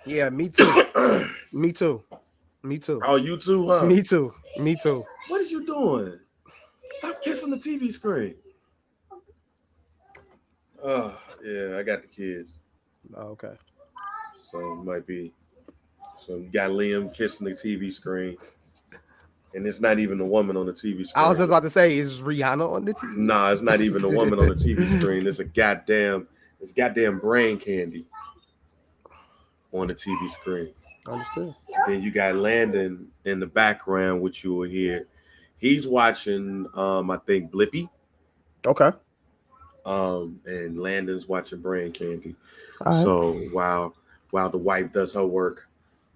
Yeah, me too. Me too. Me too. Oh, you too, huh? Me too. Me too. What is you doing? Stop kissing the TV screen. Oh, yeah, I got the kids. Oh, okay. So it might be. So you got Liam kissing the TV screen. And it's not even a woman on the TV I was screen. just about to say, is Rihanna on the TV? Nah, it's not even a woman on the TV screen. It's goddamn brain candy on the TV screen. Understood. Then you got Landon in the background, which you will hear. He's watching, I think Blippy, Okay. and Landon's watching Brain Candy. All right. So while the wife does her work,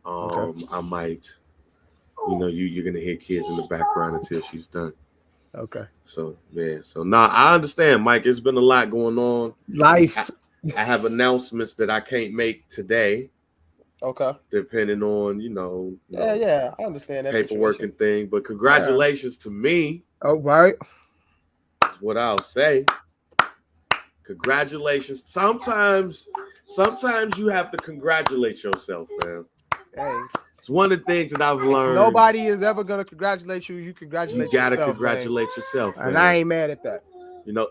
Okay. I might, you're gonna hear kids in the background until she's done. Okay. So yeah, so now I understand, Mike. It's been a lot going on. Life. I have announcements that I can't make today, Okay. depending on Yeah, I understand that paperwork situation. and thing. But congratulations to me. Oh, right. Is what I'll say. Congratulations. Sometimes you have to congratulate yourself, man. Hey, It's one of the things that I've learned. nobody is ever gonna congratulate you. You congratulate You gotta yourself, congratulate yourself, man. And man. I ain't mad at that.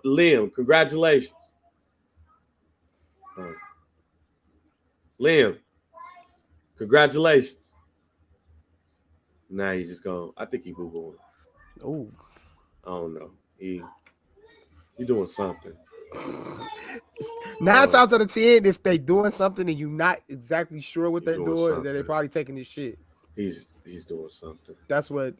Liam, congratulations. Liam, congratulations. Nah, he's just going. I think he boo-booing. Oh, I don't know. He doing something. 9 times out of 10, if they doing something and you're not exactly sure what they're doing, then something. they're probably taking this shit. He's doing something. That's what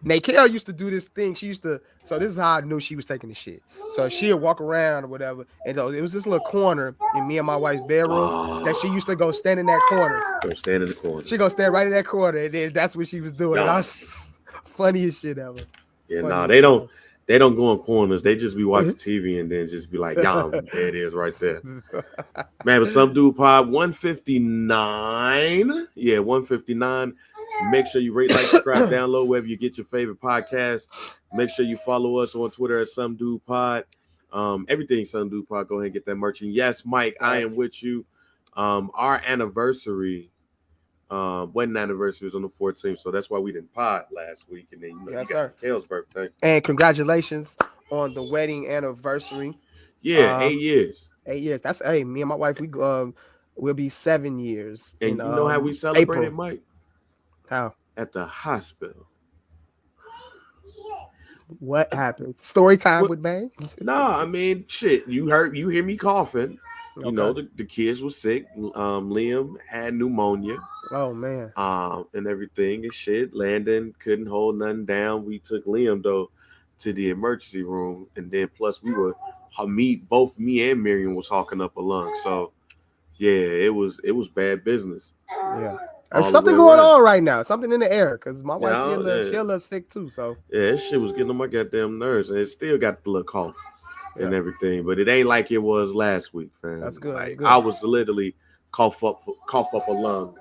Nakel used to do. This thing. She used to. So this is how I knew she was taking the shit. So she'd walk around or whatever, and it was this little corner in me and my wife's bedroom that she used to go stand in that corner. Go stand in the corner. She go stand right in that corner, and then that's what she was doing. And I was funniest shit ever. Yeah, nah, they don't go in corners. They just be watching TV and then just be like, "Yum, there it is, right there." Man, but Some Dude Pod 159. Yeah, 159. Make sure you rate, like, subscribe, download wherever you get your favorite podcast. Make sure you follow us on Twitter at Some Dude Pod. Everything Some Dude Pod. Go ahead and get that merch. And yes, Mike, I am with you. Our anniversary, wedding anniversary was on the 14th, so that's why we didn't pod last week. And then you got Kale's birthday. And congratulations on the wedding anniversary. Yeah, 8 years. 8 years. That's me and my wife. We'll be 7 years. And you know how we celebrated, April. Mike? How? At the hospital. What happened? Story time with Bang? Nah, I mean, shit. You hear me coughing. Okay. You know, the kids were sick. Liam had pneumonia. Oh man. And everything and shit. Landon couldn't hold nothing down. We took Liam though to the emergency room, and then plus both me and Miriam was hawking up a lung. So yeah, it was bad business. Yeah. There's something going on right now. Something in the air because my wife she a little sick too. So yeah, that shit was getting on my goddamn nerves, and it still got the little cough and everything. But it ain't like it was last week, fam. That's good. Like, I was literally cough up a lung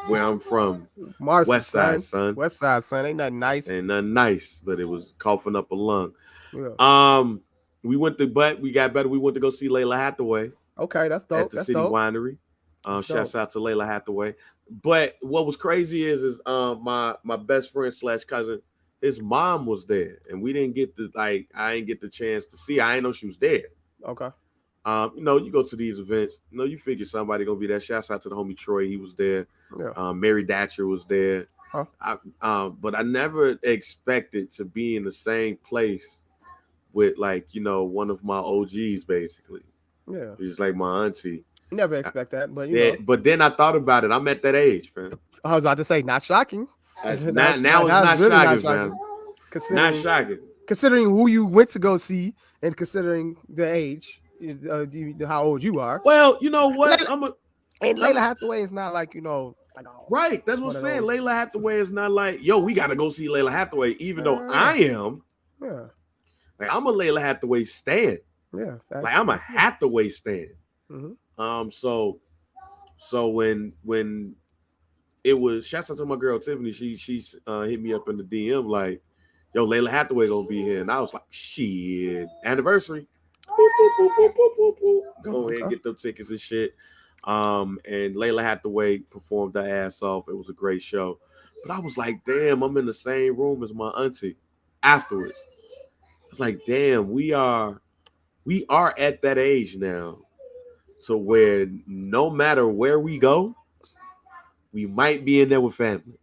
where I'm from. West Side, son. West Side, son. Ain't nothing nice. Ain't nothing nice, but it was coughing up a lung. Yeah. We got better. We went to go see Layla Hathaway. Okay, that's dope. At the City Winery. Shouts out to Layla Hathaway. But what was crazy is my best friend / cousin, his mom was there, and we didn't get I didn't get the chance to see her. I didn't know she was there. Okay. You go to these events, you figure somebody gonna be there. Shouts out to the homie Troy, he was there. Yeah. Mary Datcher was there. Huh. But I never expected to be in the same place with one of my OGs, basically. Yeah. Just like my auntie. You never expect that, but But then I thought about it. I'm at that age, fam. I was about to say, not shocking. Now it's not shocking, fam. Not shocking. Considering who you went to go see and considering the age, how old you are. Well, you know what? Layla Hathaway is not like, right. That's what I'm saying. Layla Hathaway is not like, yo, we got to go see Layla Hathaway, even though I am. Yeah. Like, I'm a Layla Hathaway stan. Yeah. Like, I'm a Hathaway stan. Mm-hmm. So when it was, shouts out to my girl Tiffany, she hit me up in the DM like, yo, Layla Hathaway gonna be here, and I was like, shit, anniversary. Boop, boop, boop, boop, boop, boop, boop. Go ahead and get them tickets and shit. And Layla Hathaway performed her ass off. It was a great show. But I was like, damn, I'm in the same room as my auntie afterwards. It's like, damn, we are at that age now to where no matter where we go, we might be in there with family.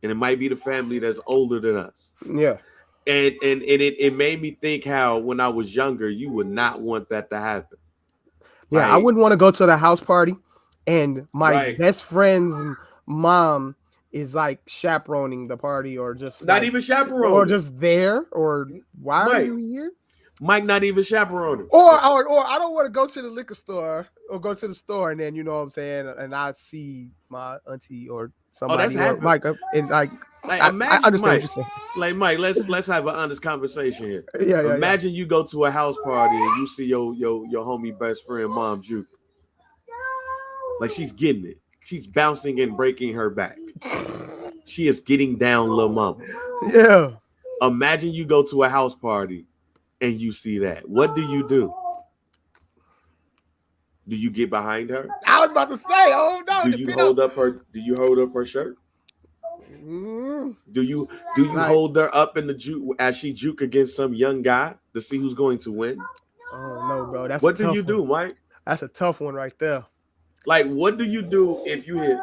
And it might be the family that's older than us. Yeah. And it made me think how when I was younger, you would not want that to happen. Yeah, Like, I wouldn't want to go to the house party and my Right. best friend's mom is like chaperoning the party or just not like, even chaperone. or just there or why are Right. you here? Mike not even chaperoning. Or I don't want to go to the liquor store or go to the store and then you know what I'm saying and I see my auntie or somebody that's or happened. Mike and like Like, I imagine, understand Mike, what you're saying. like Mike, let's have an honest conversation here. Yeah. Imagine you go to a house party and you see your homie best friend mom juke. Like she's getting it. She's bouncing and breaking her back. She is getting down, little mama. Yeah. Imagine you go to a house party and you see that. What do you do? Do you get behind her? I was about to say, oh no. Do you hold up her shirt? Mm. Do you Like- hold her up in the juke as she juke against some young guy to see who's going to win? Oh no, bro. That's What a do tough you do, one. Mike? That's a tough one right there. Like, what do you do if you hit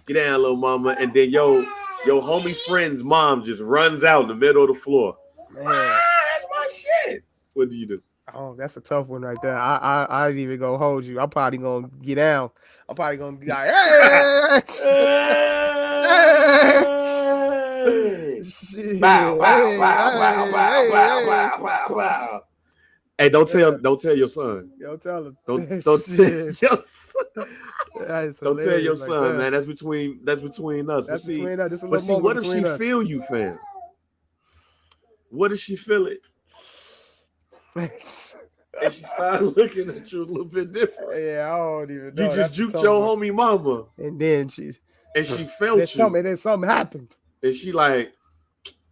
get down, little mama, and then your homie's friend's mom just runs out in the middle of the floor? Man. That's my shit. What do you do? Oh, that's a tough one right there. I didn't even gonna hold you. I'm probably gonna get down. I'm probably gonna be like, hey, shit. Bow, bow, Hey, bow, bow, hey, bow, hey, bow, hey. bow, bow, bow. Hey, don't tell your son. Yo, tell him. Don't Shit. tell your son. That's Don't tell your hilarious right son, there. man. That's between us. That's but see, between us. This a but little see, what moment if she between us. feel you, fam? What if she feel it? And she started looking at you a little bit different. Yeah, I don't even know. You just That's a juked tough your one. homie mama, And then she felt you, something happened. and she like,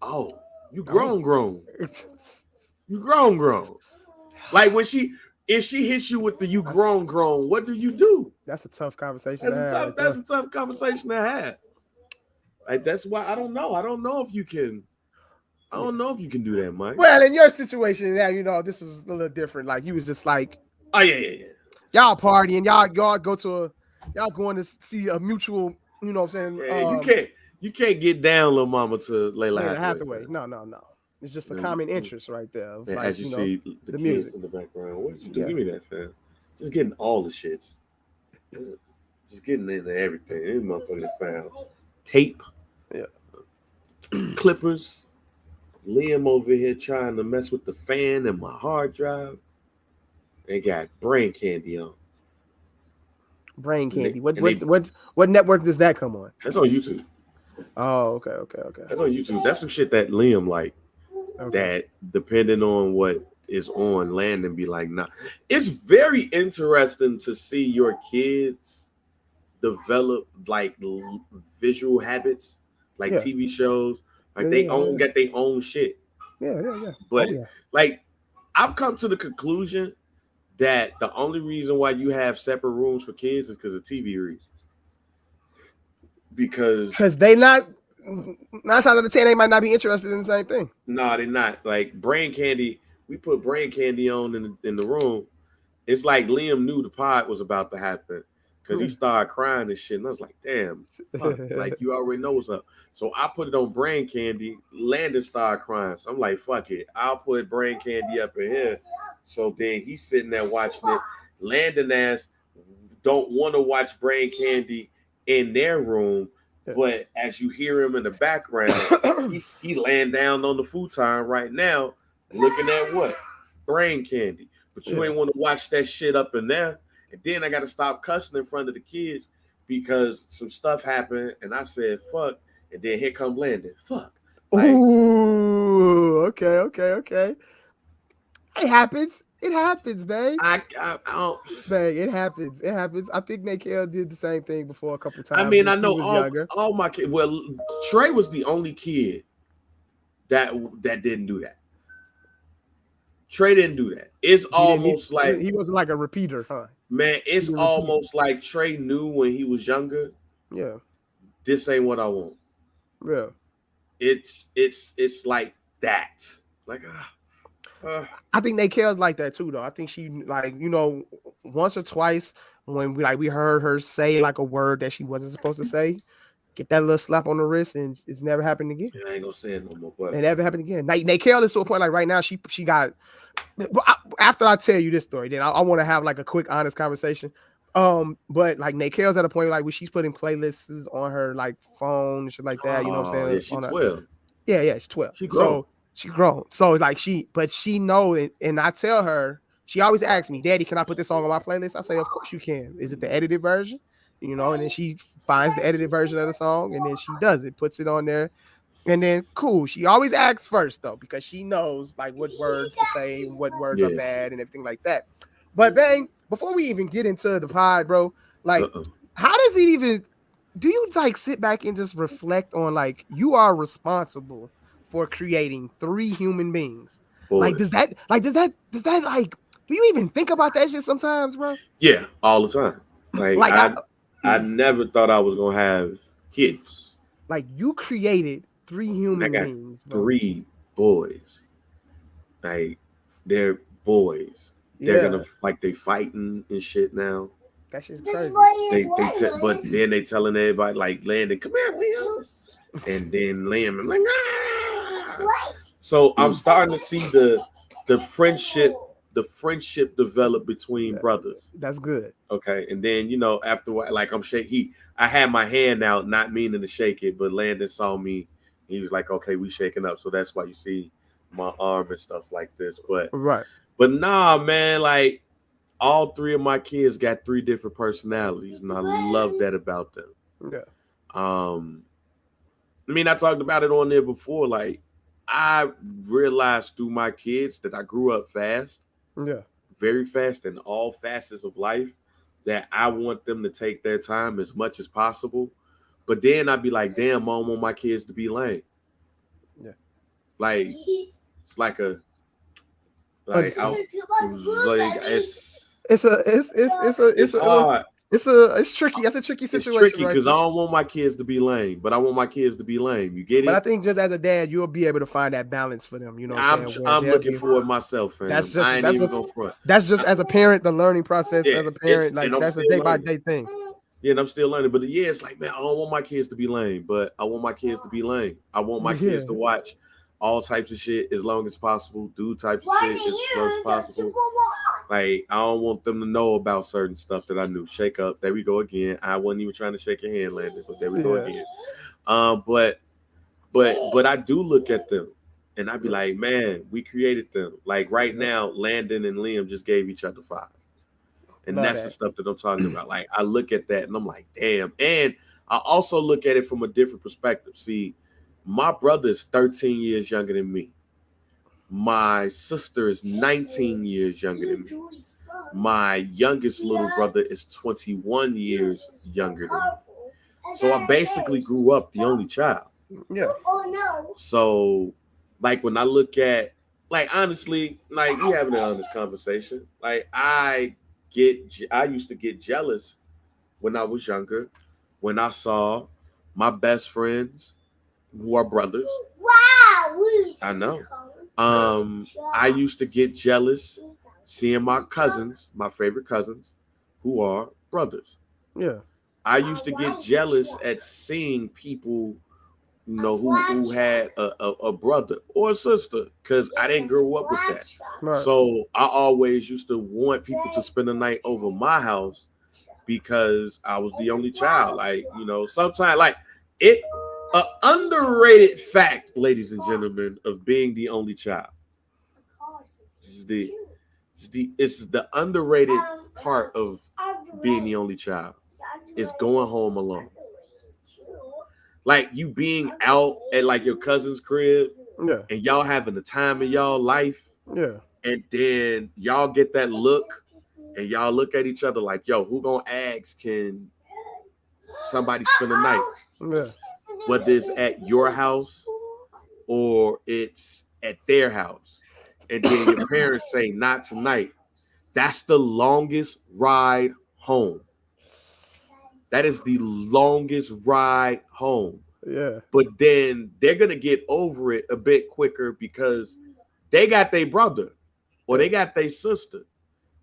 oh, you grown. You grown. Like if she hits you with the you grown, what do you do? That's a tough conversation. That's a tough conversation to have. Like that's why I don't know. I don't know if you can do that, Mike. Well, in your situation, now you know this was a little different. Like you was just like, Oh yeah. y'all partying, y'all go to y'all going to see a mutual. You know what I'm saying? Yeah, you can't get down, little mama, to Layla Hathaway. No. It's just a common interest right there. Of, And like, as you know, see the kids music in the background, what did you do? Yeah. Give me that, fam. Just getting all the shits. Just getting into everything. This motherfucker found tape. Yeah. Clippers. Liam over here trying to mess with the fan and my hard drive. They got brain candy on. Brain candy. And they- What network does that come on? That's on YouTube. Oh, okay. That's on YouTube. That's some shit that Liam like. Okay. That depending on what is on land and be like, nah. It's very interesting to see your kids develop like visual habits, like Yeah. TV shows. Like Yeah, they yeah. get their own shit. Yeah. But Oh, yeah. like I've come to the conclusion that the only reason why you have separate rooms for kids is because of TV reasons. Because they not 9 times out of 10 they might not be interested in the same thing. no, they're not. Like brain candy, we put brain candy on in the room. It's like Liam knew the pod was about to happen because he started crying and shit. And I was like, damn, fuck, like you already know what's up. So I put it on brain candy. Landon started crying. So I'm like, fuck it. I'll put brain candy up in here. So then he's sitting there watching it. Landon ass don't want to watch brain candy in their room. But as you hear him in the background, he laying down on the futon right now, looking at what? Brain candy. But you ain't want to watch that shit up in there. And then I got to stop cussing in front of the kids because some stuff happened. And I said, fuck. And then here come Landon. Fuck. Like, ooh, okay. It happens, babe. I don't. Babe, it happens. I think Nakel did the same thing before a couple times. I mean, I when he know was all my kids. Well, Trey was the only kid that didn't do that. Trey didn't do that. It's almost like he wasn't like a repeater, huh? man, it's almost like Trey knew when he was younger. Yeah. This ain't what I want. Yeah. It's like that. Like I think Nakel's like that too, though. I think she like, you know, once or twice when we heard her say like a word that she wasn't supposed to say, get that little slap on the wrist, and it's never happened again. I ain't gonna say it no more. But it never happened again. Nakel is to a point like right now she got. After I tell you this story, then I want to have like a quick, honest conversation. But like Nakel's at a point like where she's putting playlists on her like phone and shit like that. You know what I'm saying? Yeah, she's 12. Yeah, she's 12. She grown. So she grown. So like she knows, and I tell her, she always asks me, Daddy, can I put this song on my playlist? I say, of course you can. Is it the edited version? You know, and then she finds the edited version of the song, and then she does it, puts it on there. And then cool. She always asks first though, because she knows like what words to say, what words are bad, and everything like that. But Bang, before we even get into the pod, bro, like how does it even do you like sit back and just reflect on like you are responsible for creating 3 human beings? Boy. Like does that like do you even think about that shit sometimes, bro? Yeah, all the time. Like I never thought I was gonna have kids. Like you created 3 human beings, bro. 3 boys. Like they're boys. They're gonna like they fighting and shit now. That shit's crazy. But then they telling everybody like Landon, come here, Liam. And then Liam, I'm like, ah. So I'm starting to see the friendship develop between brothers. That's good. Okay, and then you know after like I'm shaking, I had my hand out, not meaning to shake it, but Landon saw me. He was like, "Okay, we shaking up," so that's why you see my arm and stuff like this. But nah, man, like all 3 of my kids got 3 different personalities, and I love that about them. Yeah. I mean, I talked about it on there before. Like, I realized through my kids that I grew up fast. Yeah. Very fast in all facets of life, that I want them to take their time as much as possible. But then I'd be like, damn, I don't want my kids to be lame. Yeah. Like, it's like a like it's tricky. That's a tricky situation. It's tricky because I don't want my kids to be lame, but I want my kids to be lame. You get it? But I think just as a dad, you'll be able to find that balance for them. You know, I'm looking for it myself, fam. That's just as a parent, the learning process as a parent, like that's a day by day thing. Yeah, and I'm still learning. But yeah, it's like, man, I don't want my kids to be lame, but I want my kids to be lame. I want my kids to watch all types of shit as long as possible, do types of shit as long as possible. Like, I don't want them to know about certain stuff that I knew. Shake up. There we go again. I wasn't even trying to shake your hand, Landon, but there we go again. But I do look at them and I'd be like, man, we created them. Like right now, Landon and Liam just gave each other 5. And that's the stuff that I'm talking about. Like, I look at that and I'm like, damn. And I also look at it from a different perspective. See, my brother is 13 years younger than me. My sister is 19 years younger than me. My youngest little brother is 21 years younger than me. So I basically grew up the only child. Yeah. So, like, when I look at, like, honestly, like, we having an honest conversation. Like, I used to get jealous when I was younger, when I saw my best friends who are brothers. Wow. I know. I used to get jealous seeing my cousins, my favorite cousins, who are brothers. Yeah. I used to get jealous at seeing people, you know, who had a brother or a sister, because I didn't grow up with that. Right. So I always used to want people to spend the night over my house because I was the only child. Like, you know, sometimes like it. An underrated fact, ladies and gentlemen, of being the only child. It's the underrated part of being the only child is going home alone. Like you being out at like your cousin's crib, and y'all having the time of y'all life, and then y'all get that look, and y'all look at each other like, yo, who gonna ask, can somebody spend the night? Yeah. Whether it's at your house or it's at their house. and then your parents say not tonight, that's the longest ride home. That is the longest ride home. Yeah. But then they're gonna get over it a bit quicker because they got their brother or they got their sister.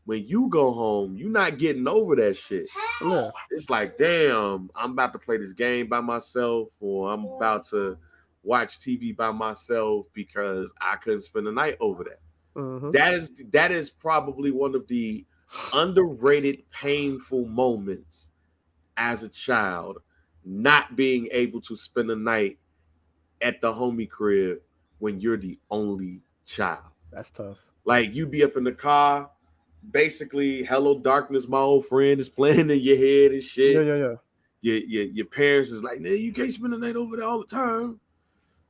When you go home, you're not getting over that shit. Yeah. It's like, damn, I'm about to play this game by myself, or I'm about to watch TV by myself because I couldn't spend the night over that. Mm-hmm. That is probably one of the underrated, painful moments as a child, not being able to spend the night at the homie crib when you're the only child. That's tough. Like you be up in the car, basically, Hello Darkness, my old friend, is playing in your head and shit. Yeah. Your parents is like, man, you can't spend the night over there all the time.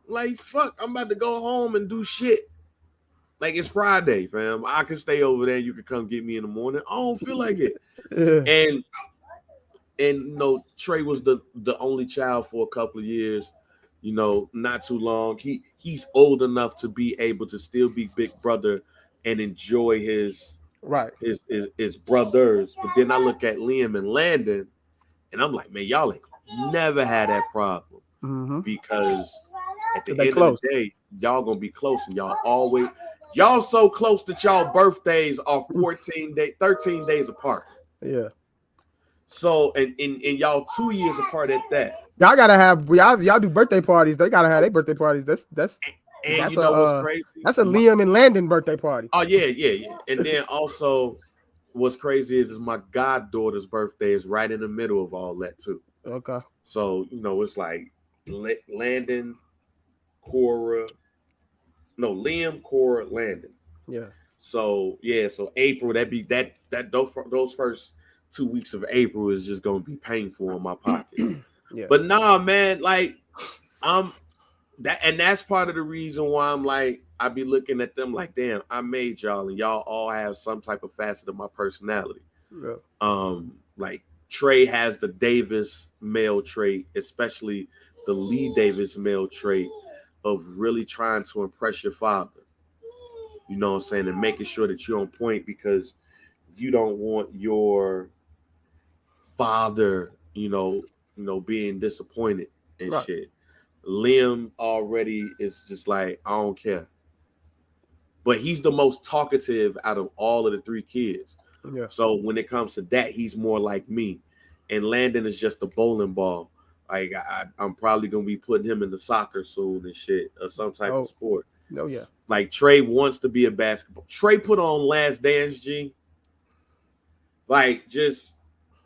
Like, fuck, I'm about to go home and do shit. Like, it's Friday, fam. I can stay over there and you can come get me in the morning. I don't feel like it. Yeah. And Trey was the only child for a couple of years, not too long. He's old enough to be able to still be big brother and enjoy his brothers. But then I look at Liam and Landon and I'm like, man, y'all ain't never had that problem. Mm-hmm. Because at the end close. of the day, y'all gonna be close, and y'all so close that y'all birthdays are 13 days apart. Yeah. So and y'all 2 years apart at that. Y'all gotta have y'all do birthday parties. They gotta have their birthday parties. That's you know what's crazy? That's a Liam and Landon birthday party. Oh yeah. And then also, what's crazy is my goddaughter's birthday is right in the middle of all that too. Okay. So it's like Landon, Liam, Cora, Landon. Yeah. So April, those first 2 weeks of April is just gonna be painful in my pocket. Yeah. But nah, man, like that's part of the reason why I'm like, I be looking at them like, damn, I made y'all and y'all all have some type of facet of my personality. Yeah. Like Trey has the Davis male trait, especially the Lee Davis male trait of really trying to impress your father. You know what I'm saying? And making sure that you're on point because you don't want your father, being disappointed and right. shit. Liam already is just like, I don't care. But he's the most talkative out of all of the three kids. Yeah. So when it comes to that, he's more like me. And Landon is just a bowling ball. Like I'm probably gonna be putting him in the soccer soon and shit or some type of sport. No, yeah. Like Trey wants to be a basketball. Trey put on Last Dance, G. Like just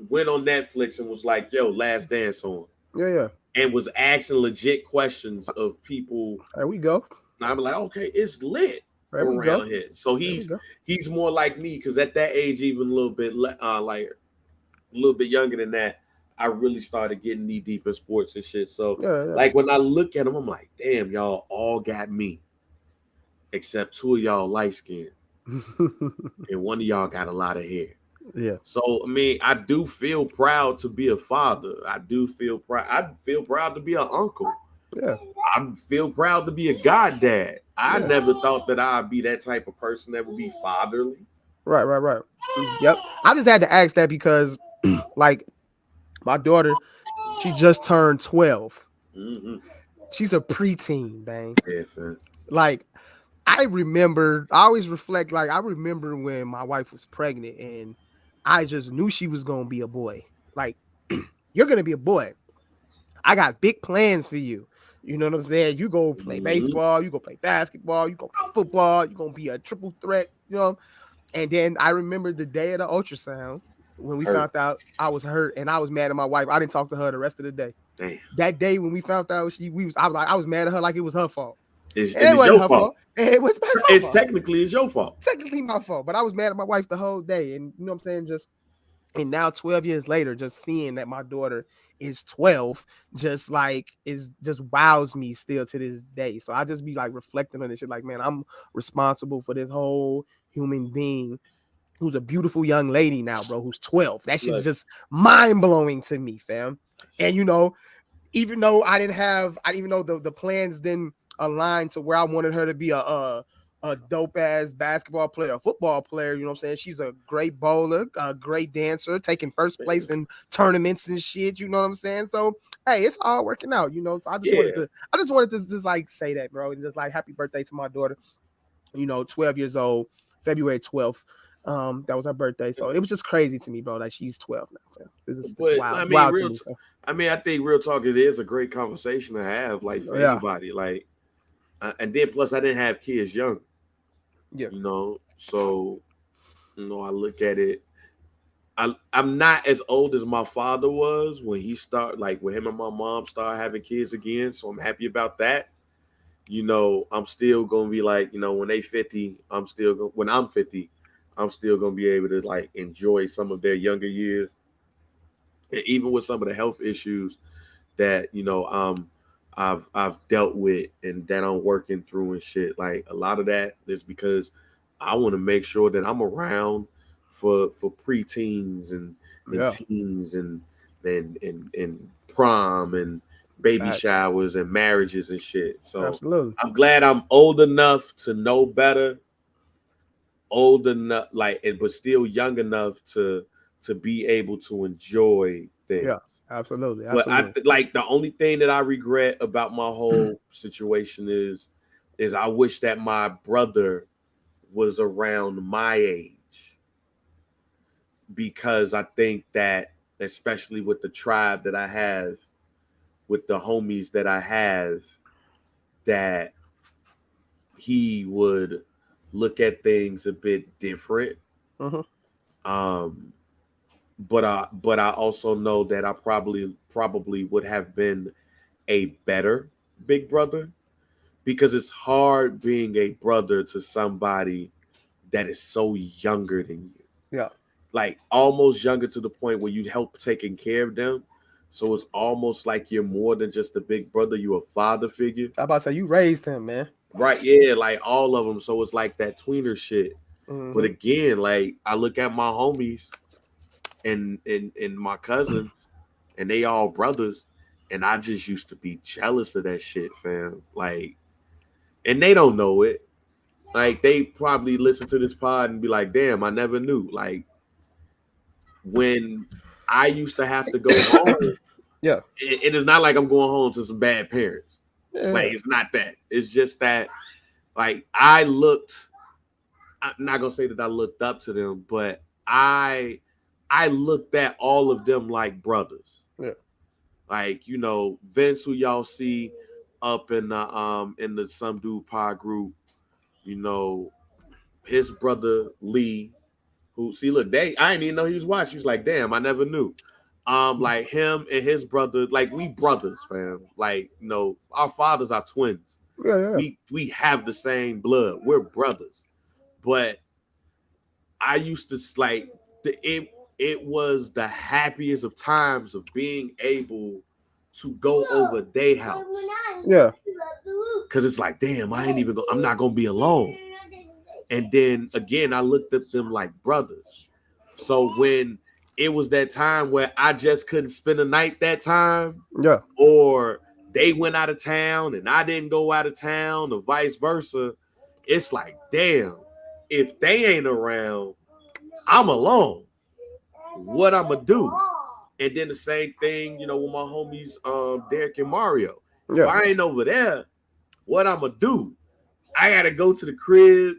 went on Netflix and was like, yo, Last Dance on. Yeah. And was asking legit questions of people. There we go. And I'm like, okay, it's lit around here. So he's more like me because at that age, even a little bit younger than that, I really started getting knee deep in sports and shit. So like when I look at him, I'm like, damn, y'all all got me, except two of y'all light skinned, and one of y'all got a lot of hair. Yeah. So I mean, I do feel proud to be a father. I do feel proud. I feel proud to be an uncle. Yeah. I feel proud to be a goddad. I never thought that I'd be that type of person that would be fatherly. Right. Yep. I just had to ask that because, like, my daughter, she just turned 12. Mm-hmm. She's a preteen, bang. Yeah, fam. Like, I always reflect, like, I remember when my wife was pregnant and I just knew she was going to be a boy. Like, you're going to be a boy. I got big plans for you. You know what I'm saying? You go play baseball, you go play basketball, you go play football, you're going to be a triple threat, And then I remember the day of the ultrasound when we found out I was hurt and I was mad at my wife. I didn't talk to her the rest of the day. Damn. That day when we found out I was mad at her like it was her fault. It wasn't her fault. It was my fault. Technically it's your fault. Technically my fault, but I was mad at my wife the whole day. And you know what I'm saying? And now 12 years later, just seeing that my daughter is 12, just wows me still to this day. So I just be like reflecting on this shit, like, man, I'm responsible for this whole human being who's a beautiful young lady now, bro, who's 12. That shit's just mind-blowing to me, fam. And even though the plans didn't align to where I wanted her to be a a dope ass basketball player, a football player. You know what I'm saying? She's a great bowler, a great dancer, taking first place in tournaments and shit. You know what I'm saying? So hey, it's all working out. You know, so I just wanted to just like say that, bro, and just like happy birthday to my daughter. 12 years old, February 12th. That was her birthday. So it was just crazy to me, bro. Like she's 12 now. It's wild. Wild to me. I think real talk, it is a great conversation to have, like for anybody. Like, and then plus I didn't have kids young. Yeah. So I look at it. I'm not as old as my father was when he started, like when him and my mom started having kids again. So I'm happy about that. I'm still gonna be like, when they 50, when I'm 50, I'm still gonna be able to like enjoy some of their younger years. And even with some of the health issues that I've dealt with and that I'm working through and shit, like a lot of that is because I want to make sure that I'm around for preteens and teens and prom and baby showers and marriages and shit. So absolutely. I'm glad I'm old enough to know better, old enough, but still young enough to be able to enjoy things. Yeah, absolutely. But the only thing that I regret about my whole situation is I wish that my brother was around my age, because I think that, especially with the tribe that I have, with the homies that I have, that he would look at things a bit different. Mm-hmm. But I also know that I probably would have been a better big brother, because it's hard being a brother to somebody that is so younger than you. Yeah. Like almost younger to the point where you help taking care of them. So it's almost like you're more than just a big brother. You're a father figure. I'm about to say, you raised him, man. Right. Yeah. Like all of them. So it's like that tweener shit. Mm-hmm. But again, like I look at my homies and my cousins, and they all brothers. And I just used to be jealous of that shit, fam. Like, and they don't know it. Like, they probably listen to this pod and be like, damn, I never knew. Like, when I used to have to go home, yeah, it is not like I'm going home to some bad parents. Yeah. Like, it's not that. It's just that, like, I'm not going to say that I looked up to them, but I looked at all of them like brothers. Yeah. Like, Vince, who y'all see up in the Some Dude Pod group, his brother Lee, who, see, look, I didn't even know he was watching. He was like, damn, I never knew. Like him and his brother, like we brothers, fam. Like, our fathers are twins. Yeah. We have the same blood. We're brothers. But I used to like it was the happiest of times of being able to go over their house. Yeah. Cause it's like, damn, I'm not gonna be alone. And then again, I looked at them like brothers. So when it was that time where I just couldn't spend the night that time, yeah, or they went out of town and I didn't go out of town, or vice versa, it's like, damn, if they ain't around, I'm alone. What I'm gonna do? And then the same thing, with my homies, Derek and Mario. Yeah. If I ain't over there, what I'm gonna do? I gotta go to the crib,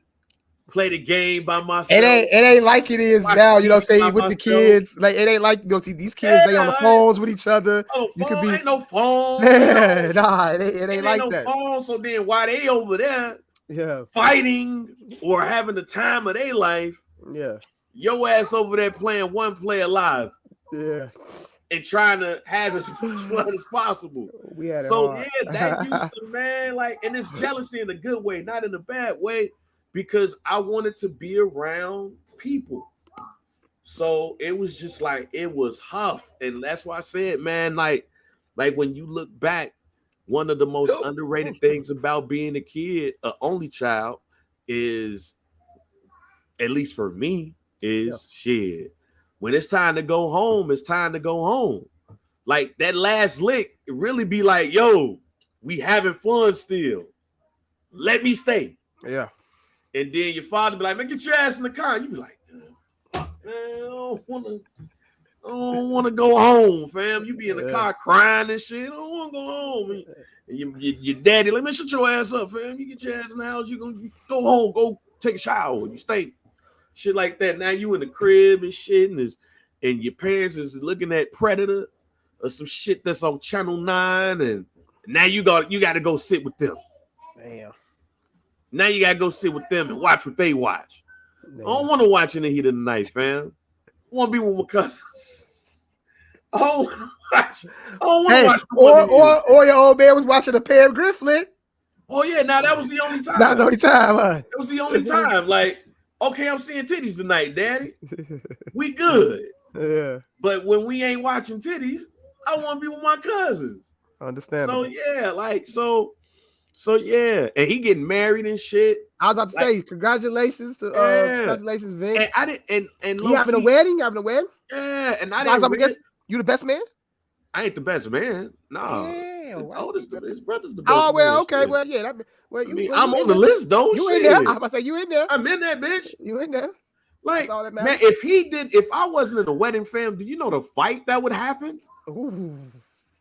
play the game by myself. It ain't like it is now, say with the kids. Like, it ain't like, see these kids, they on the phones with each other. You could be ain't no phone. Nah, it ain't like no that. Phone. So then why they over there fighting or having the time of their life? Yeah. Your ass over there playing one player live. Yeah. And trying to have as much fun as possible. That used to, man, like, and it's jealousy in a good way, not in a bad way, because I wanted to be around people. So it was just like, it was tough. And that's why I said, man, like when you look back, one of the most underrated things about being a kid, an only child, is, at least for me, is shit. When it's time to go home, it's time to go home. Like that last lick, it really be like, yo, we having fun still. Let me stay. Yeah. And then your father be like, man, get your ass in the car. And you be like, fuck, man, I don't want to go home, fam. You be in the car crying and shit. I don't want to go home. And your daddy like, man, shut your ass up, fam. You get your ass in the house. You gonna go home, go take a shower. You stay. Shit like that. Now you in the crib and shit, and your parents is looking at Predator or some shit that's on Channel 9, and now you got to go sit with them. Damn. Now you got to go sit with them and watch what they watch. Damn. I don't want to watch in the heat of the night, fam. I want to be with my cousins. I don't want to watch. Or your old man was watching a Pam Griffin. Oh yeah, now that was the only time. Not the only time, huh? It was the only time. Like, okay, I'm seeing titties tonight, Daddy. We good. Yeah. But when we ain't watching titties, I want to be with my cousins. Understand. So yeah, like so yeah, and he getting married and shit. I was about to say congratulations to congratulations, Vince. And I didn't and you having a wedding? You having a wedding? Yeah, and I didn't. You the best man? I ain't the best man. No. Damn, his brother's the best. Oh well, man, okay, shit. well, yeah. I'm on the list though. You shit. in there? I'm about to say you in there. I'm in that bitch. You in there? Like, That's all that man, matters. if I wasn't in the wedding, fam, do you know the fight that would happen? Ooh.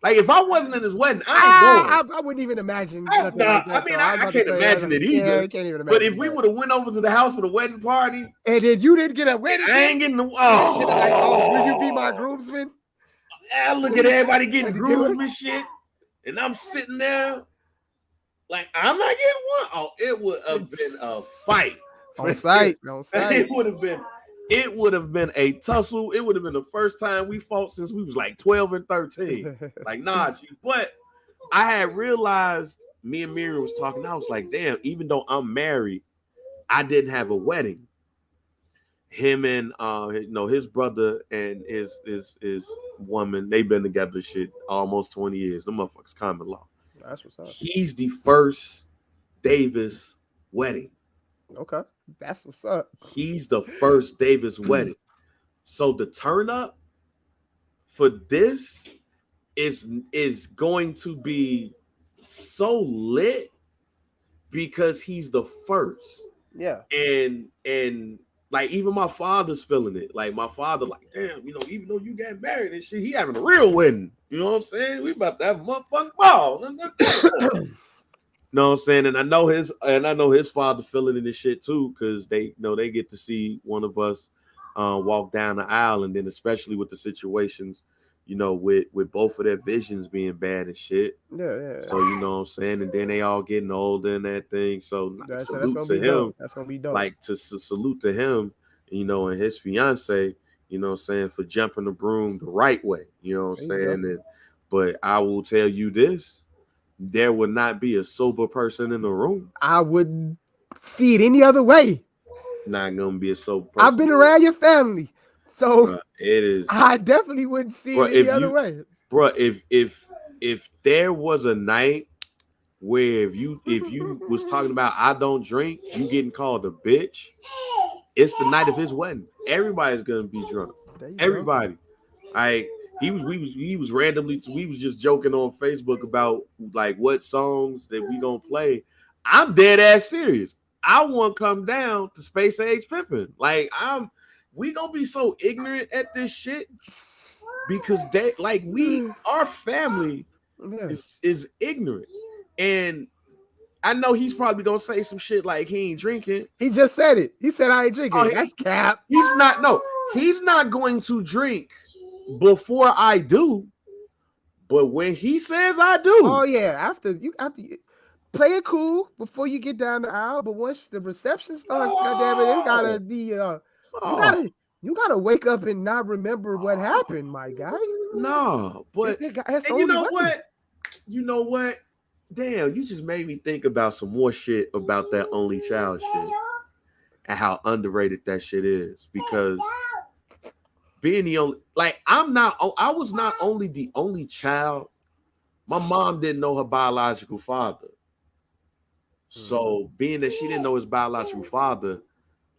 Like, if I wasn't in his wedding, I ain't going. I wouldn't even imagine. I can't imagine it either. Yeah, I can't even imagine. But if we would have went over to the house for the wedding party, and then you didn't get a wedding, I ain't getting the. Will you be my groomsman? I look at everybody getting groomsmen shit, and I'm sitting there like I'm not getting one. Oh, it would have been a fight. On site. It would have been a tussle. It would have been the first time we fought since we was like 12 and 13. Like, nah, G. But I had realized, me and Miriam was talking, I was like, damn, even though I'm married, I didn't have a wedding. Him and his brother and his woman, they've been together shit almost 20 years. The motherfuckers common law. That's what's up. He's the first Davis wedding. Okay. That's what's up. He's the first Davis wedding. So the turn up for this is going to be so lit because he's the first. Yeah. And like even my father's feeling it. Like my father, like, damn, even though you got married and shit, he having a real wedding. You know what I'm saying? We about to have a motherfucking ball. Know what I'm saying? And I know his father feeling in this shit too, because they get to see one of us walk down the aisle, and then especially with the situations, with both of their visions being bad and shit. Yeah. So you know what I'm saying? And then they all getting older and that thing. So salute to him. Dope. That's gonna be dope. Like to salute to him, and his fiance, you know what I'm saying, for jumping the broom the right way. You know what I'm saying? But I will tell you this. There would not be a sober person in the room. I wouldn't see it any other way. Not gonna be a sober person. I've been around your family, so bruh, it is. I definitely wouldn't see it any other way. Bro, if there was a night where if you was talking about I don't drink, you getting called a bitch, it's the night of his wedding. Everybody's gonna be drunk. Everybody. We was just joking on Facebook about like what songs that we gonna play. I'm dead ass serious. I want to come down to Space Age Pimpin'. Like we gonna be so ignorant at this shit because our family is ignorant. And I know he's probably gonna say some shit like he ain't drinking. He just said it. He said I ain't drinking. That's cap. He's not going to drink before I do, but when he says I do, oh yeah, after you play it cool before you get down the aisle, but once the reception starts, goddamn it gotta be you gotta wake up and not remember what happened, my guy. No, but you know what? Damn, you just made me think about some more shit about that only child shit and how underrated that shit is, because being the only, I was not only the only child, my mom didn't know her biological father. So being that she didn't know his biological father,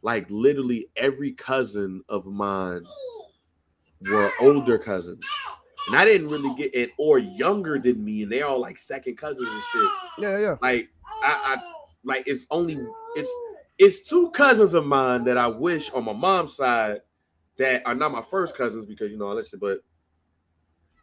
like literally every cousin of mine were older cousins. And I didn't really get it, or younger than me, and they're all like second cousins and shit. Yeah. Like I it's it's two cousins of mine that I wish on my mom's side that are not my first cousins because all that shit. But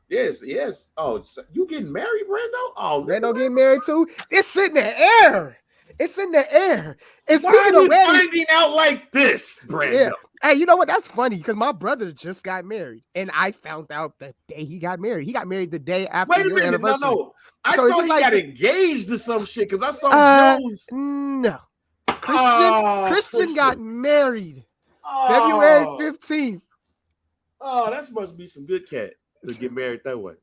yes. Oh, so you getting married, Brando? Oh, Brando getting married too. It's in the air. It's in the air. And why speaking are of you weddings, finding out like this, Brando? yeah. Hey, you know what? That's funny because my brother just got married, and I found out the day he got married. He got married the day after Wait a your minute, anniversary. no. I So it's thought just he like got the- engaged to some shit because I saw Joe's. No. Oh, Christian got married Oh. February 15th. Oh, that must be some good cat to get married that way.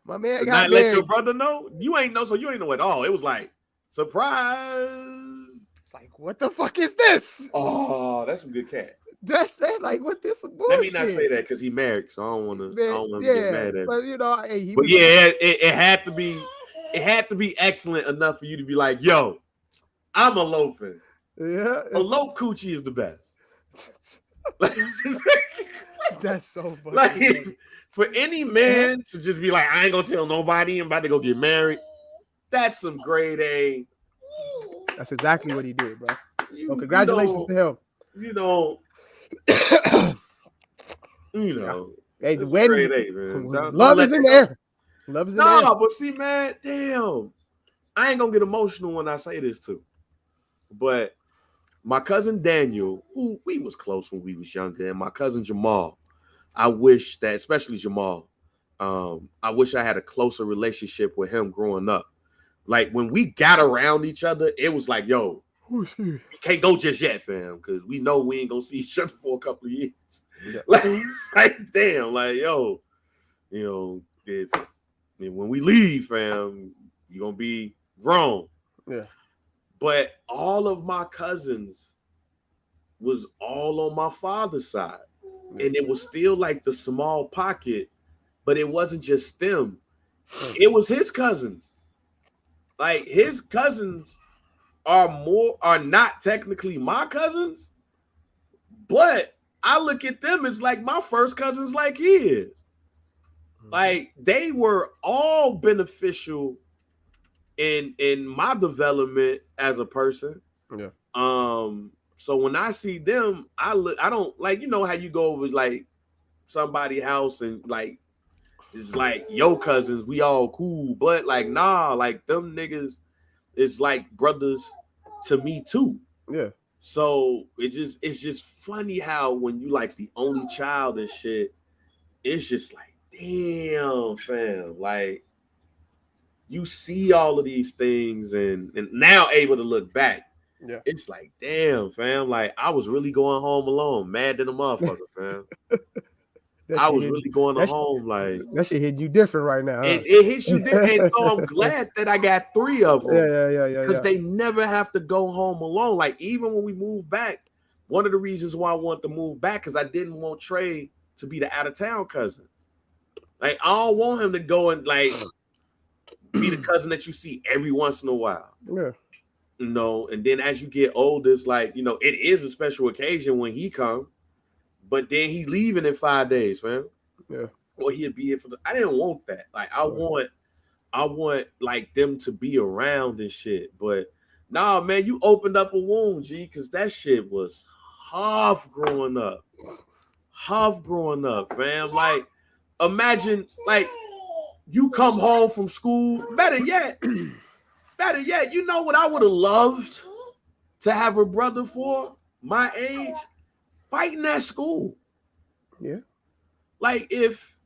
My man To got not married. let your brother know? You ain't know, so you ain't know at all. It was like, surprise. It's like, what the fuck is this? Oh, that's some good cat. That's that. Like, what this bullshit? Let me not say that because he married, so I don't want to get mad at him. But hey, But yeah, it had to be excellent enough for you to be like, yo, I'm eloping. Yeah. Elope coochie is the best. Like, That's so funny. like for any man to just be like, I ain't gonna tell nobody, I'm about to go get married. That's some grade A. That's exactly what he did, bro. So congratulations to him. Hey, the wedding. Grade A, man. Love is in the air. Love is in the air. No, but see, man, damn. I ain't gonna get emotional when I say this too. But my cousin Daniel, who we was close when we was younger, and my cousin Jamal, I wish that, especially Jamal, I wish I had a closer relationship with him growing up. Like when we got around each other, it was like, yo, we can't go just yet, fam, because we know we ain't gonna see each other for a couple of years. Yeah. Like damn, like yo, if when we leave, fam, you're gonna be grown. Yeah. But all of my cousins was all on my father's side. Yeah. And it was still like the small pocket, but it wasn't just them. It was his cousins. Like his cousins are not technically my cousins, but I look at them as like my first cousins like he is. Like they were all beneficial in my development as a person. Yeah. So when I see them, I don't like, how you go over like somebody's house and like it's like yo cousins, we all cool, but like nah, like them niggas is like brothers to me too. Yeah. So it's just funny how when you like the only child and shit, it's just like damn, fam, like you see all of these things and now able to look back. Yeah, it's like damn, fam, like I was really going home alone, mad than a motherfucker, fam. I was really going home like that shit hit you different right now. Huh? It hits you different, and so I'm glad that I got 3 of them. Yeah. Because they never have to go home alone. Like even when we moved back, one of the reasons why I wanted to move back because I didn't want Trey to be the out of town cousin. Like I don't want him to go and like be the cousin that you see every once in a while. Yeah. And then as you get older, it's like, it is a special occasion when he come, but then he leaving in 5 days, man. Yeah. Or he'll be here I didn't want that. Like I want like them to be around and shit. But nah, man, you opened up a wound, G, because that shit was half growing up, fam. Like imagine like you come home from school, better yet, you know what I would have loved to have a brother for my age? Fighting at school. Yeah. Like if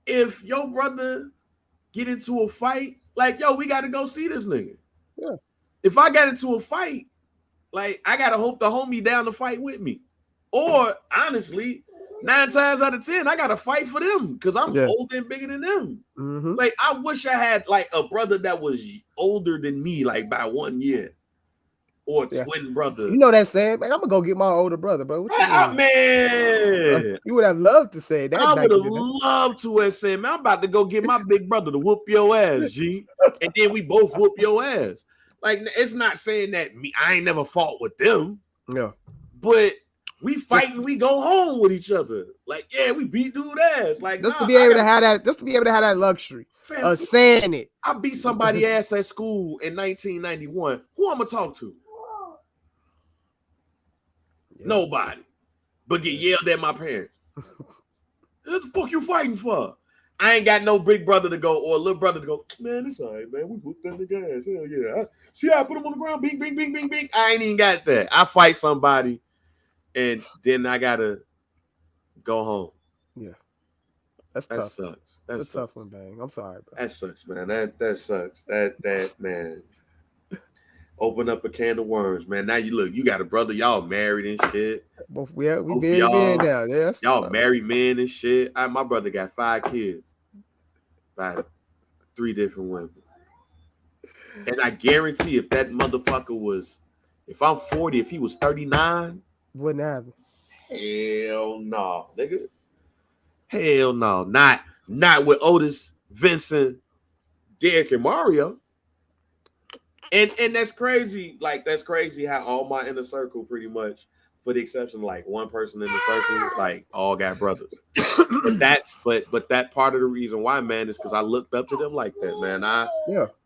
your brother get into a fight, like, yo, we got to go see this nigga. Yeah. If I got into a fight, like, I got to hope the homie down to fight with me. Or, honestly, 9 times out of 10, I got to fight for them because I'm older and bigger than them. Mm-hmm. Like, I wish I had, like, a brother that was older than me, like, by 1 year. Or twin brother. You know that saying, man, I'm going to go get my older brother, bro. Man. You would have loved to say that. I would have loved to have said, man, I'm about to go get my big brother to whoop your ass, G. And then we both whoop your ass. Like, it's not saying that I ain't never fought with them. No. But we fight and we go home with each other. Like, yeah, we beat dude ass. Like, just to be able to have that luxury of saying it. I beat somebody ass at school in 1991. Who I'm gonna talk to? Nobody. But get yelled at my parents. What the fuck you fighting for? I ain't got no big brother to go or a little brother to go, man, it's all right, man. We whooped that nigga ass. Hell yeah. See how I put him on the ground? Bing, bing, bing, bing, bing. I ain't even got that. I fight somebody and then I got to go home. Yeah. That tough. Sucks. That's a tough one, Bang. I'm sorry, bro. That sucks, man. That sucks. That man. Open up a can of worms, man. Now you got a brother, y'all married and shit. Both we married now. Yeah, y'all married men and shit. My brother got 5 kids by 3 different women. And I guarantee if that motherfucker was, if I'm 40, if he was 39, wouldn't happen. Hell no, nigga. Hell no. Not with Otis, Vincent, Derek, and Mario. And that's crazy. Like, that's crazy how all my inner circle pretty much, for the exception of like one person in the circle, like all got brothers. but that part of the reason why, man, is because I looked up to them like that, man.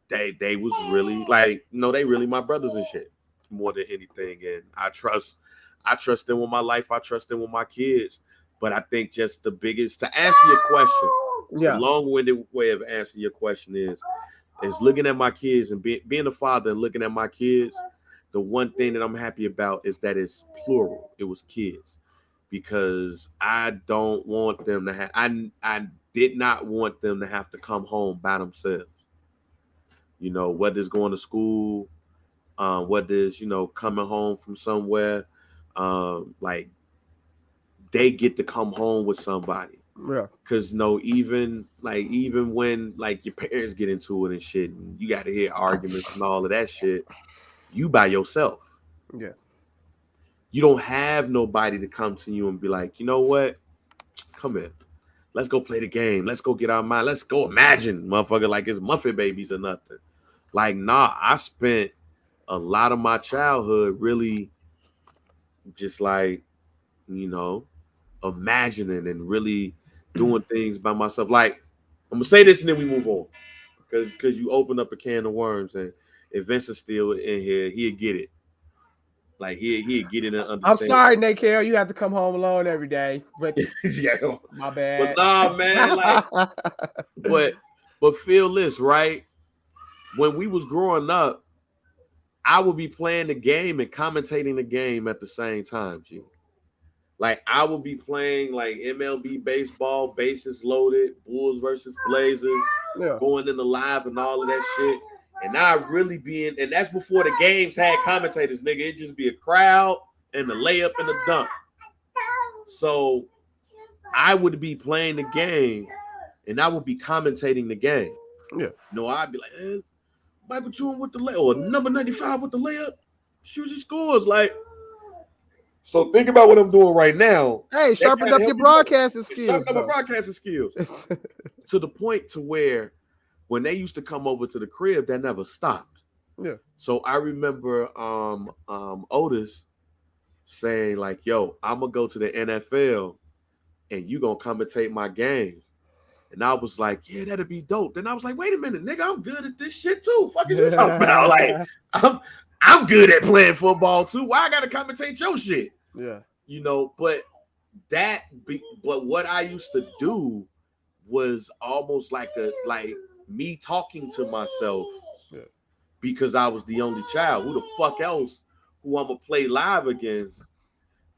They was really like, they really my brothers and shit more than anything. And I trust them with my life. I trust them with my kids. But I think just the biggest, to answer your question, the long-winded way of answering your question is looking at my kids and being a father and looking at my kids. The one thing that I'm happy about is that it's plural. It was kids, because I don't want them to have. I did not want them to have to come home by themselves. Whether it's going to school, whether it's coming home from somewhere, like they get to come home with somebody. Yeah. Cause even when like your parents get into it and shit, and you got to hear arguments and all of that shit, you by yourself. Yeah. You don't have nobody to come to you and be like, you know what? Come here. Let's go play the game. Let's go get our mind. Let's go imagine, motherfucker, like it's Muffin Babies or nothing. Like, nah, I spent a lot of my childhood really just like, imagining and really doing things by myself. Like, I'm gonna say this and then we move on, because you open up a can of worms, and if Vincent's still in here, he'll get it. Like he'll get it and understand. I'm sorry, Nate Carroll, you have to come home alone every day. But yeah, my bad. But nah, man, like, but feel this, right? When we was growing up, I would be playing the game and commentating the game at the same time, G. Like, I would be playing like MLB baseball, bases loaded, Bulls versus Blazers, going in the live and all of that shit. And I really and that's before the games had commentators, nigga. It'd just be a crowd and the layup and the dunk. So I would be playing the game and I would be commentating the game. Yeah. I'd be like, Michael Jordan with the layup, or number 95 with the layup. Shoot, he scores. Like, so think about what I'm doing right now. Hey, sharpen up your broadcasting skills. Sharpen up my broadcasting skills. To the point to where when they used to come over to the crib, that never stopped. Yeah. So I remember Otis saying like, yo, I'm going to go to the NFL and you going to commentate my games. And I was like, yeah, that'd be dope. Then I was like, wait a minute, nigga, I'm good at this shit too. Fuck is you talking about? Like, I'm good at playing football too. Why I gotta commentate your shit? Yeah. But what I used to do was almost like me talking to myself, because I was the only child. Who the fuck else who I'm gonna play live against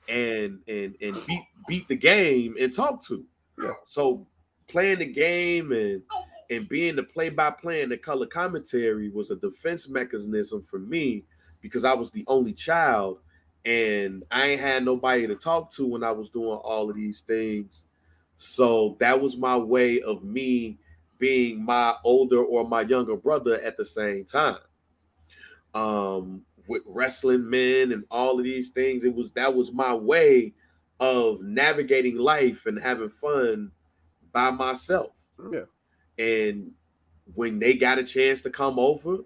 and beat the game and talk to? Yeah. So playing the game and being the play-by-play and the color commentary was a defense mechanism for me, because I was the only child and I ain't had nobody to talk to when I was doing all of these things. So that was my way of me being my older or my younger brother at the same time. With wrestling men and all of these things, that was my way of navigating life and having fun by myself. Yeah. And when they got a chance to come over,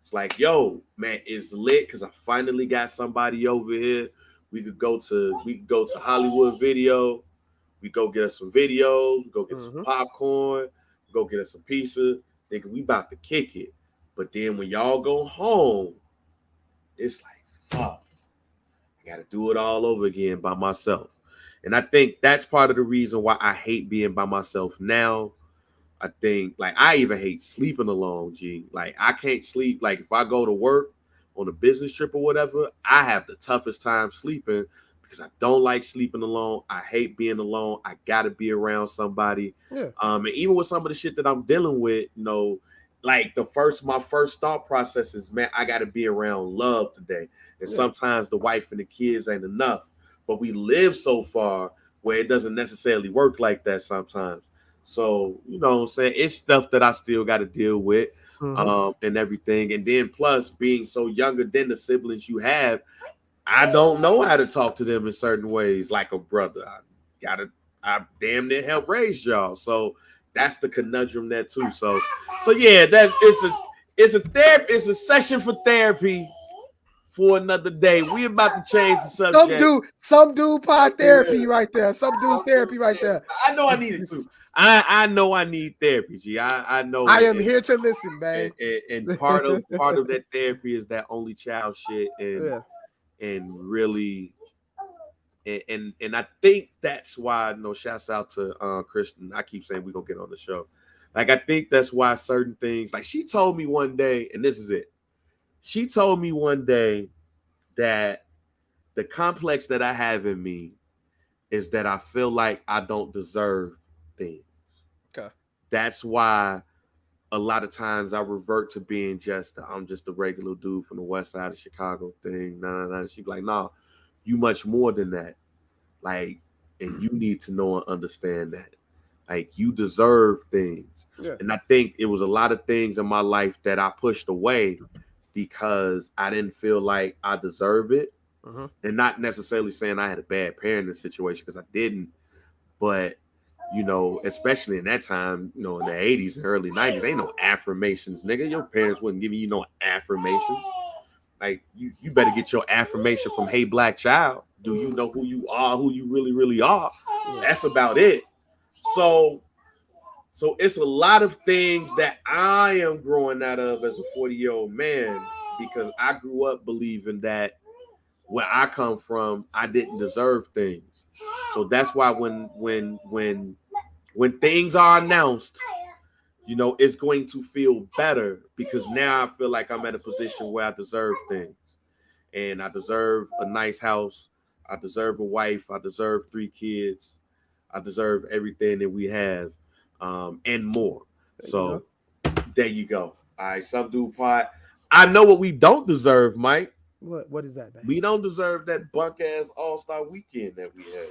it's like, yo, man, it's lit because I finally got somebody over here. We could go to Hollywood Video. We go get us some videos. We go get some popcorn. Go get us some pizza. Nigga, we about to kick it. But then when y'all go home, it's like, fuck. I got to do it all over again by myself. And I think that's part of the reason why I hate being by myself now. I think, like, I even hate sleeping alone, G. Like, I can't sleep. Like, if I go to work on a business trip or whatever, I have the toughest time sleeping because I don't like sleeping alone. I hate being alone. I got to be around somebody. Yeah. And even with some of the shit that I'm dealing with, like my first thought process is, man, I got to be around love today. And sometimes the wife and the kids ain't enough. But we live so far where it doesn't necessarily work like that sometimes. So, you know what I'm saying? It's stuff that I still got to deal with and everything. And then plus being so younger than the siblings you have, I don't know how to talk to them in certain ways like a brother. I damn near help raise y'all. So that's the conundrum there too. So yeah, it's a session for therapy for another day. We about to change the subject. Some dude pod therapy right there. Some dude therapy right there. I know I need it too. I know I need therapy, G. I know. I am here to listen, man. And part of that therapy is that only child shit and really and I think that's why shouts out to Kristen. I keep saying we're gonna get on the show. Like, I think that's why certain things, like, she told me one day, and this is it. She told me one day that the complex that I have in me is that I feel like I don't deserve things. Okay. That's why a lot of times I revert to being I'm just a regular dude from the west side of Chicago thing. No. She'd be like, no, you much more than that. Like, and you need to know and understand that. Like, you deserve things. Yeah. And I think it was a lot of things in my life that I pushed away because I didn't feel like I deserve it. And not necessarily saying I had a bad parenting situation, because I didn't. But, especially in that time, in the 80s and early 90s, ain't no affirmations, nigga. Your parents wouldn't give you no affirmations. Like, you better get your affirmation from Hey Black Child. Do you know who you are, who you really, really are? That's about it. So it's a lot of things that I am growing out of as a 40-year-old man, because I grew up believing that where I come from, I didn't deserve things. So that's why when things are announced, it's going to feel better, because now I feel like I'm at a position where I deserve things. And I deserve a nice house. I deserve a wife. I deserve 3 kids. I deserve everything that we have, and more. There you go. All right, Some Dude Pod. I know what we don't deserve, Mike. What is that, man? We don't deserve that bunk ass All-Star weekend that we had.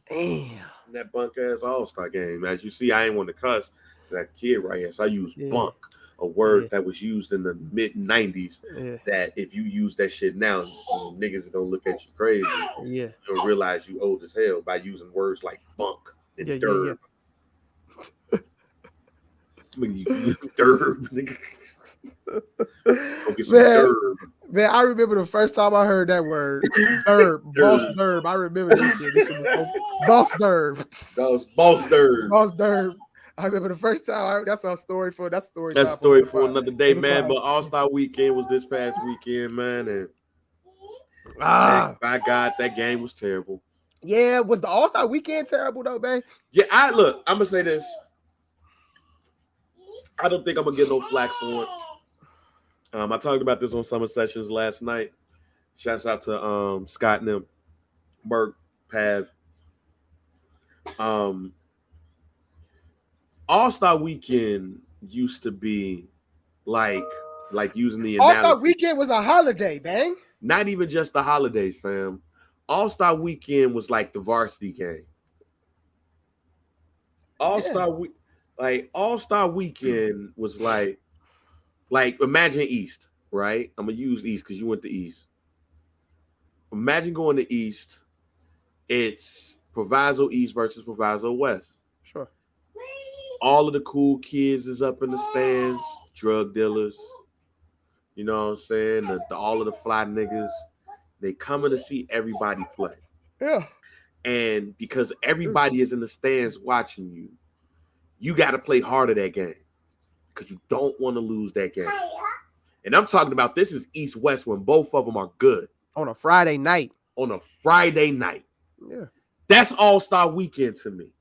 Damn. That bunk ass All-Star game. As you see, I ain't want to cuss that kid right here. So I use bunk, a word that was used in the mid 90s. That if you use that shit now, niggas are gonna look at you crazy. Yeah. You'll realize you old as hell by using words like bunk and derb. Derb, nigga. Man, I remember the first time I heard that word. Derb. Boss derb. I remember this shit. This shit was boss derb. Boss derb. Boss derb. I remember the first time. That's a story for another day, man. But All-Star weekend was this past weekend, man. And by God, that game was terrible. Yeah, was the All-Star weekend terrible though, man? Yeah, I'm gonna say this. I don't think I'm gonna get no flack for it. I talked about this on Summer Sessions last night. Shouts out to Scott and them, Burke, Pav. All-Star weekend used to be like using the analogy. All-Star weekend was a holiday, bang. Not even just the holidays, fam. All-Star weekend was like the varsity game. All-Star weekend was like imagine East, right? I'm gonna use East because you went to East. Imagine going to East. It's Proviso East versus Proviso West. Sure. All of the cool kids is up in the stands, drug dealers. You know what I'm saying? All of the fly niggas, they coming to see everybody play. Yeah. And because everybody is in the stands watching you, you got to play harder that game because you don't want to lose that game. And I'm talking about this is East-West when both of them are good. On a Friday night. on a Friday night. Yeah. That's All-Star Weekend to me.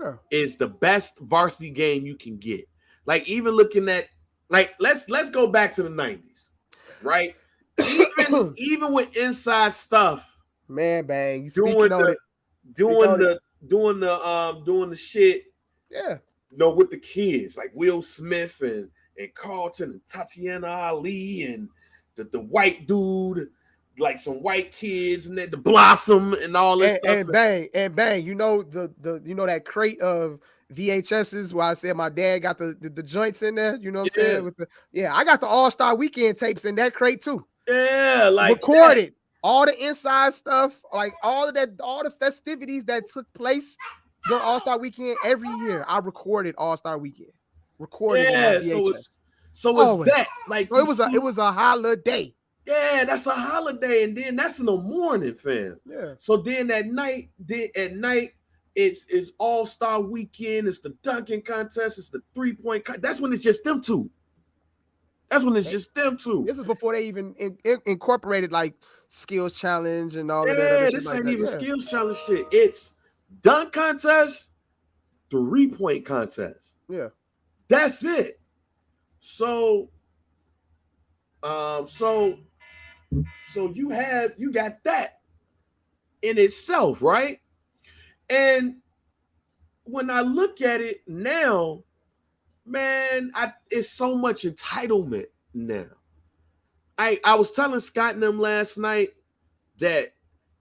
Yeah. Is the best varsity game you can get. Like even looking at like let's go back to the 90s, right? Even with inside stuff, man, bang, you doing speaking on the it. doing the shit, Yeah. with the kids like Will Smith and Carlton and Tatiana Ali and the white dude, like some white kids and then the Blossom and all this stuff. And bang, you know that crate of VHSs where I said my dad got the joints in there, you know what I'm saying? I got the All-Star Weekend tapes in that crate too. Yeah, like recorded all the inside stuff, like all the festivities that took place during All-Star Weekend every year. I recorded All-Star Weekend. Recorded in my VHS. So it's that like it was a holiday. Yeah, that's a holiday, and then that's in the morning, fam. Yeah. So then at night, it's All-Star Weekend. It's the dunking contest. It's the 3-point. That's when it's just them two. That's when it's just them two. This is before they even incorporated like skills challenge and all of that. Yeah, this ain't even skills challenge shit. It's dunk contest, 3-point contest. Yeah, that's it. So you got that in itself, right? And when I look at it now, man, it's so much entitlement now. I was telling Scott and them last night that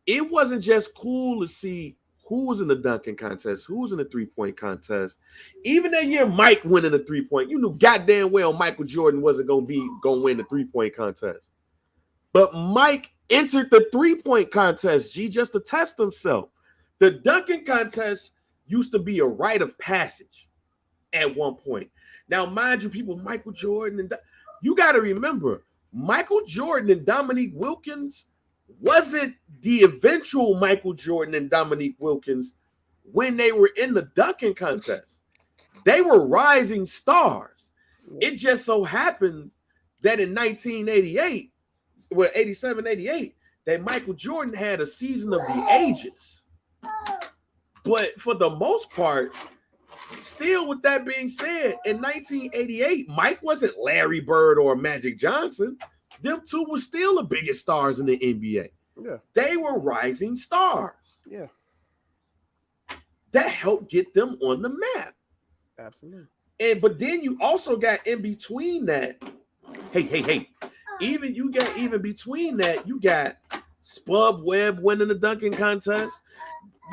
it wasn't just cool to see who was in the dunking contest, who was in the 3-point contest. Even that year Mike went in the 3-point, you knew goddamn well Michael Jordan wasn't gonna win the 3-point contest. But Mike entered the 3-point contest, just to test himself. The dunking contest used to be a rite of passage at one point. Now, mind you, people, Michael Jordan, and you got to remember, Michael Jordan and Dominique Wilkins wasn't the eventual Michael Jordan and Dominique Wilkins when they were in the dunking contest. They were rising stars. It just so happened that in 1988, 87, 88, that Michael Jordan had a season of the ages. But for the most part, still with that being said, in 1988, Mike wasn't Larry Bird or Magic Johnson. Them two were still the biggest stars in the NBA. Yeah. They were rising stars. Yeah. That helped get them on the map. Absolutely. But then you also got in between that. Hey. Even between that, you got Spud Webb winning the dunking contest.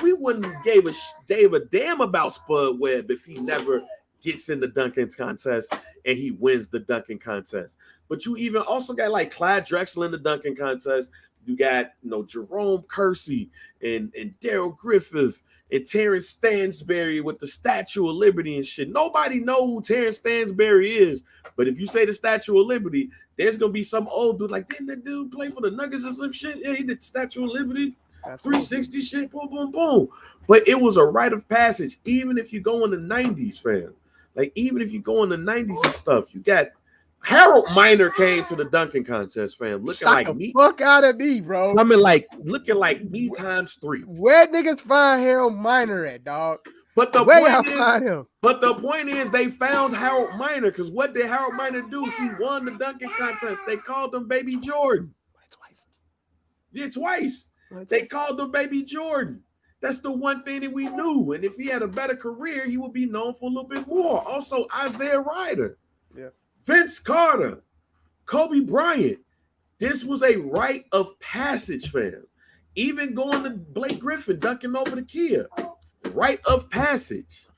We wouldn't gave a damn about Spud Webb if he never gets in the dunking contest and he wins the dunking contest. But you even also got like Clyde Drexler in the dunking contest. You got Jerome Kersey and Daryl Griffith and Terrence Stansberry with the Statue of Liberty and shit. Nobody know who Terrence Stansberry is, but if you say the Statue of Liberty, there's gonna be some old dude like, didn't that dude play for the Nuggets or some shit? Yeah, he did the Statue of Liberty. Absolutely. 360 shit, boom, boom, boom. But it was a rite of passage, even if you go in the 90s, fam. Like, even if you go in the 90s and stuff, you got Harold Miner came to the dunking contest, fam. Looking like me. Fuck out of me, bro. Looking like me times 3. Where niggas find Harold Miner at, dog? But the point is they found Harold Miner because what did Harold Miner do? He won the dunking contest. They called him Baby Jordan. Twice. They called him Baby Jordan. That's the one thing that we knew. And if he had a better career, he would be known for a little bit more. Also, Isaiah Ryder, Vince Carter, Kobe Bryant. This was a rite of passage, fam. Even going to Blake Griffin, dunking over the kid. Rite of passage.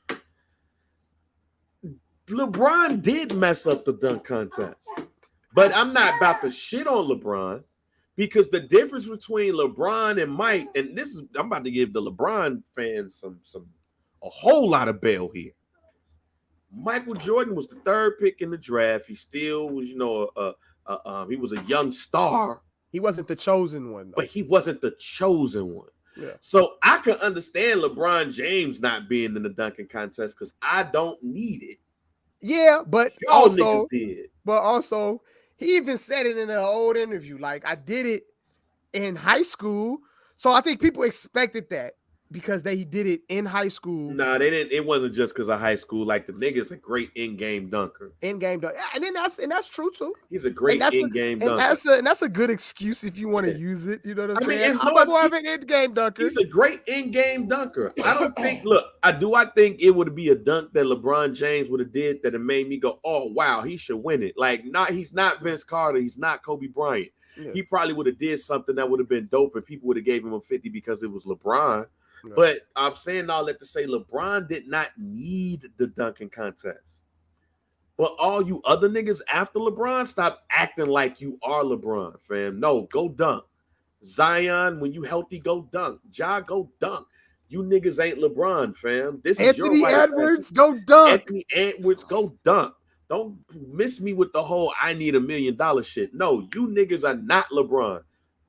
LeBron did mess up the dunk contest. But I'm not about to shit on LeBron. Because the difference between LeBron and Mike, and I'm about to give the LeBron fans a whole lot of bail here. Michael Jordan was the 3rd pick in the draft. He still was, he was a young star. He wasn't the chosen one, though. But he wasn't the chosen one. Yeah. So I can understand LeBron James not being in the dunking contest because I don't need it. Yeah, but y'all niggas did. But also, he even said it in an old interview. Like, I did it in high school So I think people expected that because they did it in high school. Nah, they didn't. It wasn't just because of high school. Like the nigga's a great in-game dunker. In-game dunk. And then that's true too. He's a great in-game dunker. That's a good excuse if you want to use it. You know what I'm saying? It's I'm more of an in-game dunker. He's a great in-game dunker. I don't think. Look, I think it would be a dunk that LeBron James would have did that it made me go, "Oh wow, he should win it." Like, he's not Vince Carter. He's not Kobe Bryant. Yeah. He probably would have did something that would have been dope, and people would have gave him a 50 because it was LeBron. Yeah. But I'm saying all that to say LeBron did not need the dunking contest. But all you other niggas after LeBron, stop acting like you are LeBron, fam. No, go dunk. Zion, when you healthy, go dunk. Ja, go dunk. You niggas ain't LeBron, fam. This Anthony is your Edwards, go dunk. Anthony Edwards, go dunk. Don't miss me with the whole I need $1 million shit. No, you niggas are not LeBron.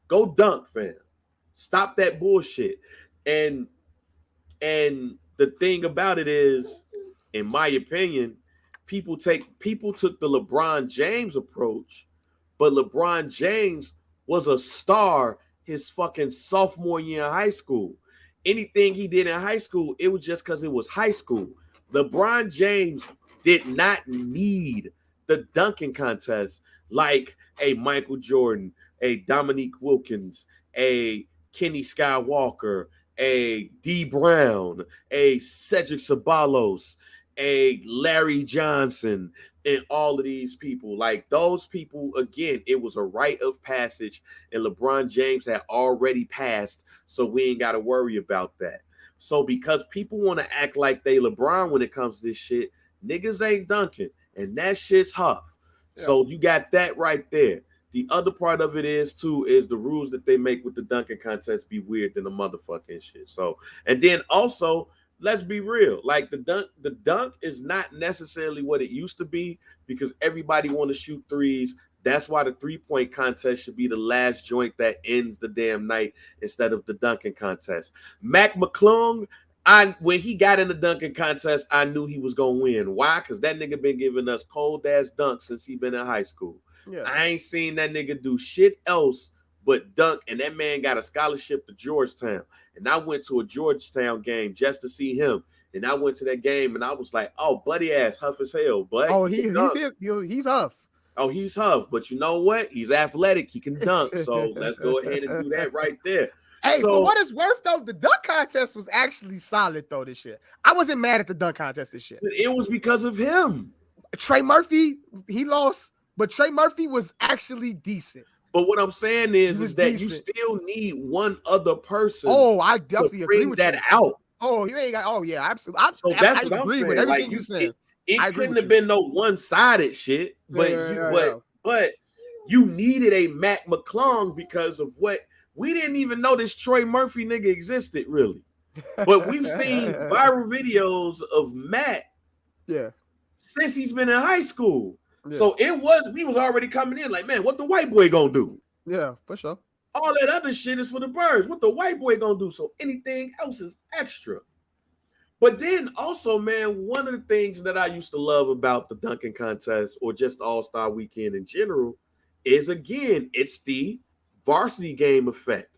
Go dunk, fam. Stop that bullshit. And the thing about it is, in my opinion, people took the LeBron James approach, but LeBron James was a star his fucking sophomore year in high school. Anything he did in high school, it was just because it was high school. LeBron James did not need the dunking contest like a Michael Jordan, a Dominique Wilkins, a Kenny Skywalker, a D Brown, a Cedric Ceballos, a Larry Johnson, and all of these people. Like those people, again, it was a rite of passage, and LeBron James had already passed, so we ain't got to worry about that. So because people want to act like they LeBron when it comes to this shit, niggas ain't dunking, and that shit's huff. Yeah. So you got that right there. The other part of it is the rules that they make with the dunking contest be weird than the motherfucking shit. So, and then also, let's be real. Like the dunk is not necessarily what it used to be because everybody want to shoot threes. That's why the 3-point contest should be the last joint that ends the damn night instead of the dunking contest. Mac McClung, when he got in the dunking contest, I knew he was gonna win. Why? Because that nigga been giving us cold ass dunks since he been in high school. Yeah. I ain't seen that nigga do shit else but dunk, and that man got a scholarship to Georgetown. And I went to a Georgetown game just to see him. And I went to that game, and I was like, "Oh, buddy ass huff as hell, but oh, he's huff. Oh, he's huff, but you know what? He's athletic. He can dunk. So let's go ahead and do that right there." Hey, for what it's worth, though, the dunk contest was actually solid, though, this year. I wasn't mad at the dunk contest this year. It was because of him. Trey Murphy, he lost, but Trey Murphy was actually decent. But what I'm saying is that decent. You still need one other person. Oh, I definitely agree with that you. Out. Oh, you ain't got. Oh, yeah, absolutely. So that's what I'm saying. With everything you said. It couldn't have been no one-sided shit, but but you needed a Mac McClung because of what we didn't even know this Troy Murphy nigga existed really. But we've seen viral videos of Mac since he's been in high school. Yeah. So we was already coming in like, man, what the white boy gonna do? Yeah, for sure. All that other shit is for the birds. What the white boy gonna do? So anything else is extra. But then also, man, one of the things that I used to love about the dunking contest or just All-Star Weekend in general is, again, it's the varsity game effect.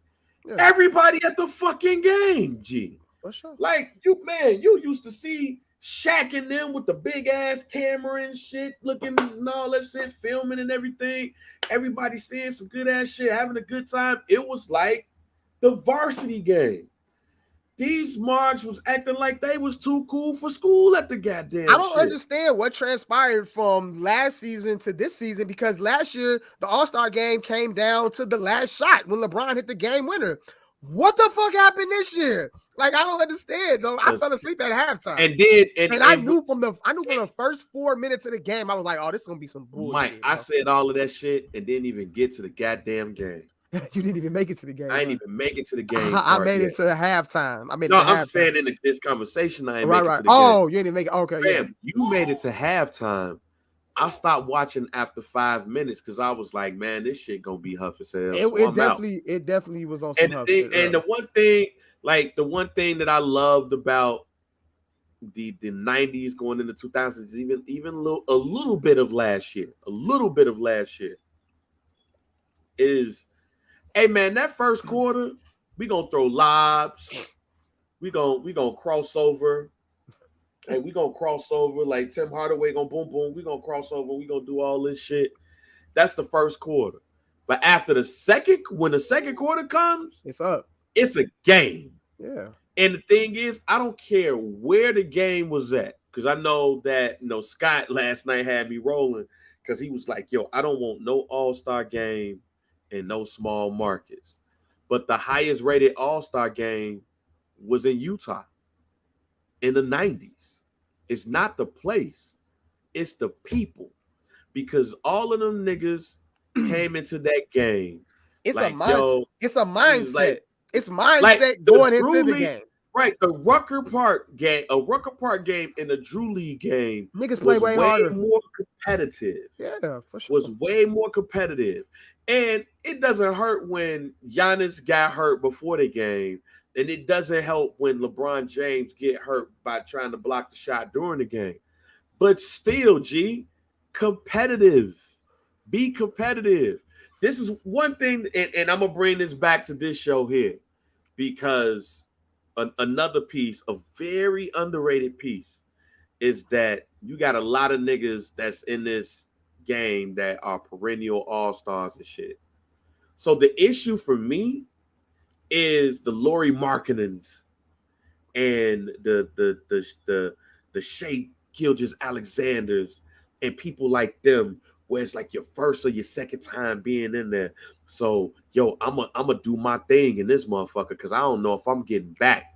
Yeah. Everybody at the fucking game, G. For sure. Like, you used to see Shaq and them with the big ass camera and shit, looking and all that shit, filming and everything. Everybody seeing some good ass shit, having a good time. It was like the varsity game. These marks was acting like they was too cool for school at the goddamn I don't understand what transpired from last season to this season because last year the All-Star game came down to the last shot when LeBron hit the game winner. What the fuck happened this year? Like, I don't understand. No, I fell asleep at halftime. And I knew from the first 4 minutes of the game, I was like, oh, this is gonna be some bullshit. Mike, I said all of that shit and didn't even get to the goddamn game. You didn't even make it to the game. I didn't even make it to the game. I made it to halftime. I'm saying in this conversation, I ain't make it to the game. Oh, you didn't make it. Okay. Fam, you made it to halftime. I stopped watching after 5 minutes because I was like, man, this shit gonna be huff as hell. It definitely was on some huff. The one thing that I loved about the 90s going into 2000s, even a little bit of last year, is, hey man, that first quarter, We gonna throw lobs. We gonna cross over. And we gonna cross over like Tim Hardaway gonna boom boom. We gonna cross over. We gonna do all this shit. That's the first quarter. But after when the second quarter comes, it's up. It's a game. Yeah. And the thing is, I don't care where the game was at, because I know that Scott last night had me rolling because he was like, "Yo, I don't want no All-Star game in no small markets." But the highest rated All-Star game was in Utah in the 90s. It's not the place, it's the people. Because all of them niggas came into that game. It's like, a mindset. It's a mindset. It's mindset like going into the game. Right. The Rucker Park game, a Rucker Park game and a Drew League game. Niggas play way harder. More competitive. Yeah, for sure. Was way more competitive. And it doesn't hurt when Giannis got hurt before the game. And it doesn't help when LeBron James get hurt by trying to block the shot during the game. But still, G, competitive. Be competitive. This is one thing, and I'm going to bring this back to this show here, because another piece, a very underrated piece, is that you got a lot of niggas that's in this game that are perennial all-stars and shit. So the issue for me is the Lauri Markkanens and the Shai Gilgeous-Alexanders and people like them, where it's like your first or your second time being in there. So, yo, I'm a do my thing in this motherfucker because I don't know if I'm getting back.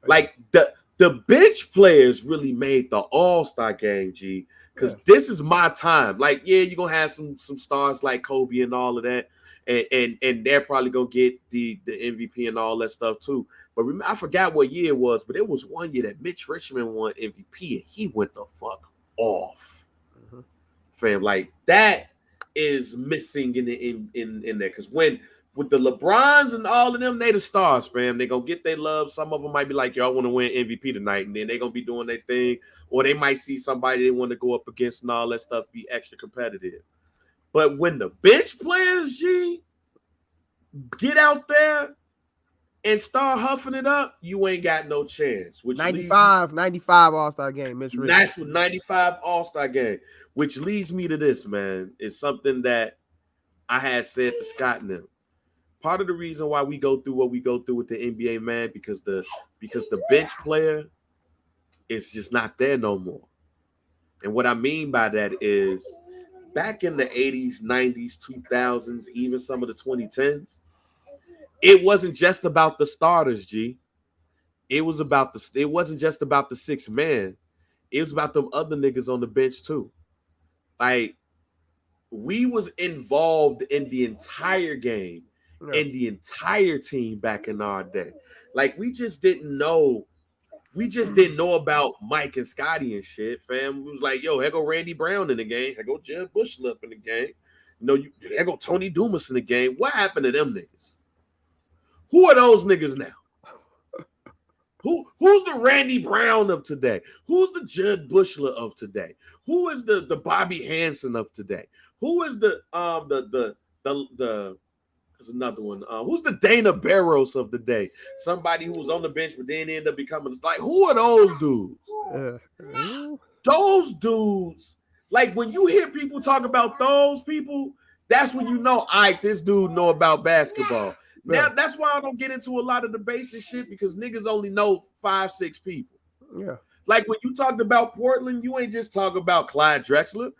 Like the bench players really made the All-Star game, G, because this is my time. Like, yeah, you're gonna have some stars like Kobe and all of that. And they're probably gonna get the MVP and all that stuff too. But I forgot what year it was, but it was one year that Mitch Richmond won MVP and he went the fuck off. Mm-hmm. Fam, like that is missing in there. Because with the LeBrons and all of them, they the stars, fam. They gonna get their love. Some of them might be like, yo, I want to win MVP tonight, and then they gonna be doing their thing. Or they might see somebody they want to go up against and all that stuff, be extra competitive. But when the bench players, G, get out there and start huffing it up, you ain't got no chance. Which 95 All-Star game, Mitch Richmond. That's what 95 All-Star game, which leads me to this, man. It's something that I had said to Scott and them. Part of the reason why we go through what we go through with the NBA, man, because the bench player is just not there no more. And what I mean by that is, back in the 80s, 90s, 2000s, even some of the 2010s, it wasn't just about the starters, G. It wasn't just about the six man. It was about them other niggas on the bench too. Like, we was involved in the entire game and the entire team back in our day. Like, we just didn't know about Mike and Scotty and shit, fam. We was like, yo, here go Randy Brown in the game. Here go Jeb Bushell up in the game. Here go Tony Dumas in the game. What happened to them niggas? Who are those niggas now? Who's the Randy Brown of today? Who's the Jeb Bushler of today? Who is the Bobby Hansen of today? Who is the there's another one. Who's the Dana Barros of the day? Somebody who was on the bench but then ended up becoming like, who are those dudes? Those dudes. Like, when you hear people talk about those people, that's when you know, this dude know about basketball. Now, that's why I don't get into a lot of the basic shit, because niggas only know 5-6 people. Yeah. Like, when you talked about Portland, you ain't just talking about Clyde Drexler.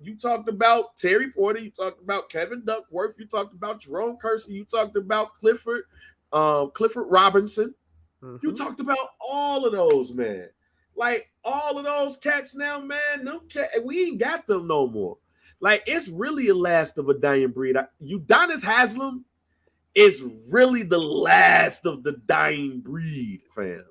You talked about Terry Porter. You talked about Kevin Duckworth. You talked about Jerome Kersey. You talked about Clifford Robinson. Mm-hmm. You talked about all of those, man. Like, all of those cats now, man, we ain't got them no more. Like, it's really a last of a dying breed. Udonis Haslem is really the last of the dying breed, fam.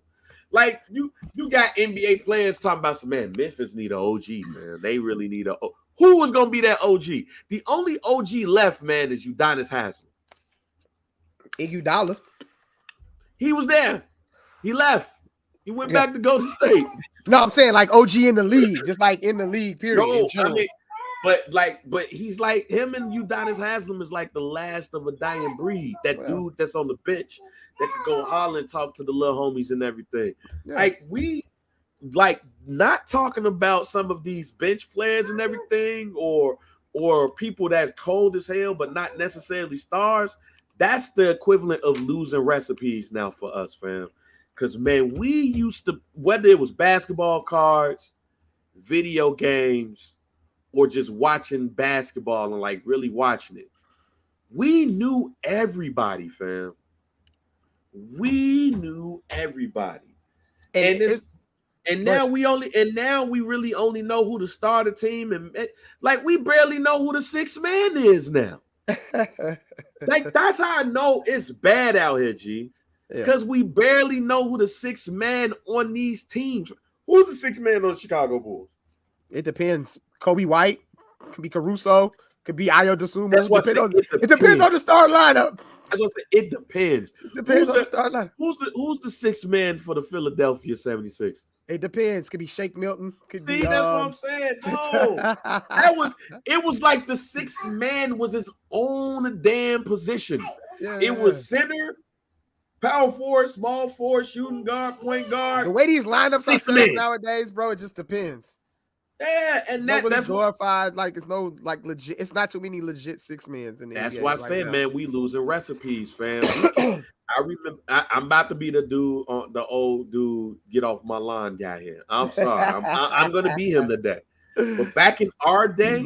Like, you got NBA players talking about some, man, Memphis need an OG, man. They really need a... Who was going to be that OG? The only OG left, man, is Udonis Haslem. Iguodala. He was there. He left. He went back to Golden State. No, I'm saying like OG in the league, just like in the league, period. No, I mean, But he's like him and Udonis Haslam is like the last of a dying breed. That dude that's on the bench that can go holler and talk to the little homies and everything. Yeah. Like we not talking about some of these bench players and everything, or people that cold as hell, but not necessarily stars. That's the equivalent of losing recipes now for us, fam. Because man, we used to, whether it was basketball cards, video games, or just watching basketball and like really watching it, we knew everybody, fam. We knew everybody, and now we really only know who the starter team and like we barely know who the sixth man is now. Like that's how I know it's bad out here, G. Because we barely know who the sixth man on these teams. Who's the sixth man on the Chicago Bulls? It depends. Kobe White, could be Caruso, could be Ayo Dosunmu. It depends on the start lineup. I was gonna say it depends. It depends on the start lineup. Who's the sixth man for the Philadelphia 76ers? It depends. Could be Shake Milton. That's what I'm saying. No, it was like the sixth man was his own damn position. Yeah. It was center, power forward, small forward, shooting guard, point guard. The way these lineups are set up nowadays, bro, it just depends. Yeah, and that's glorified. Like it's no like legit. It's not too many legit six men in the That's NBA why I right said, now. man, we losing recipes, fam. I remember I'm about to be the dude on the old dude get off my lawn guy here. I'm sorry, I'm gonna be him today. But back in our day,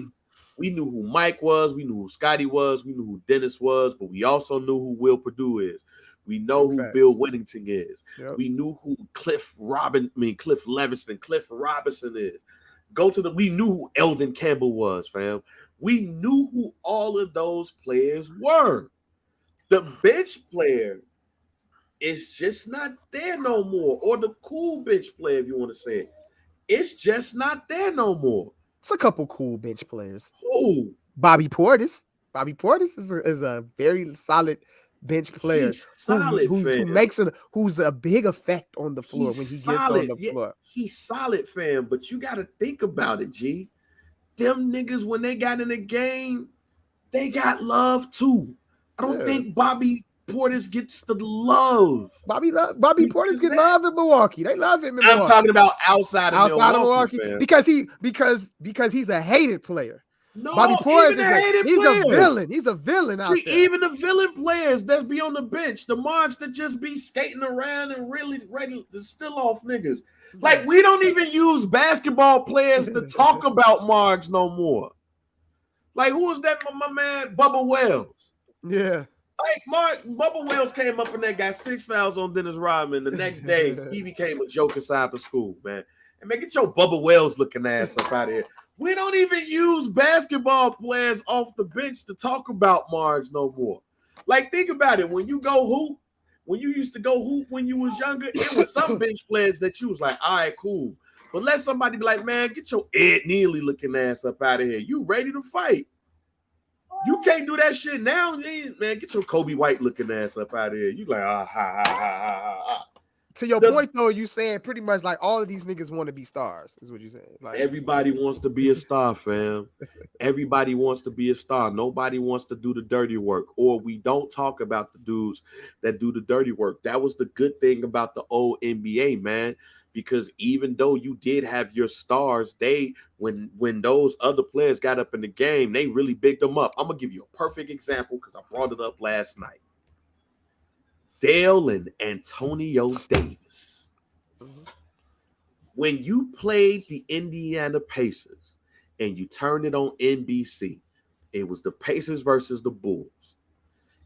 we knew who Mike was, we knew who Scotty was, we knew who Dennis was, but we also knew who Will Perdue is. We know who Bill Whittington is. Yep. We knew who Cliff Robinson is. We knew who Eldon Campbell was, fam. We knew who all of those players were. The bench player is just not there no more. Or the cool bench player, if you want to say it. It's just not there no more. It's a couple cool bench players. Who? Bobby Portis. Bobby Portis is a very solid bench player. He's solid, who's a big effect on the floor when he gets on the floor. He's solid, fam. But you got to think about it, G. Them niggas, when they got in the game, they got love too. I don't think Bobby Portis gets the love. Bobby Portis get love in Milwaukee. They love him in Milwaukee. I'm talking about outside of Milwaukee because he's a hated player. No, Bobby Portis he's a villain. He's a villain out there. Even the villain players that be on the bench, the Marks that just be skating around and really ready to still off niggas. Like we don't even use basketball players to talk about Marks no more. Like who was that? My man Bubba Wells. Yeah. Like Bubba Wells came up and they got 6 fouls on Dennis Rodman. The next day he became a joke inside the school, man. And man, get your Bubba Wells looking ass up out of here. We don't even use basketball players off the bench to talk about Marks no more. Like, think about it. When you go hoop, when you used to go hoop when you was younger, it was some bench players that you was like, all right, cool. But let somebody be like, man, get your Ed Neely looking ass up out of here. You ready to fight. You can't do that shit now, man. Get your Kobe White looking ass up out of here. You like, To your point, though, you saying pretty much like all of these niggas want to be stars, is what you saying. Like everybody wants to be a star, fam. Everybody wants to be a star. Nobody wants to do the dirty work, or we don't talk about the dudes that do the dirty work. That was the good thing about the old NBA, man. Because even though you did have your stars, when those other players got up in the game, they really bigged them up. I'm gonna give you a perfect example because I brought it up last night. Dale and Antonio Davis. When you played the Indiana Pacers and you turned it on NBC, it was the Pacers versus the Bulls.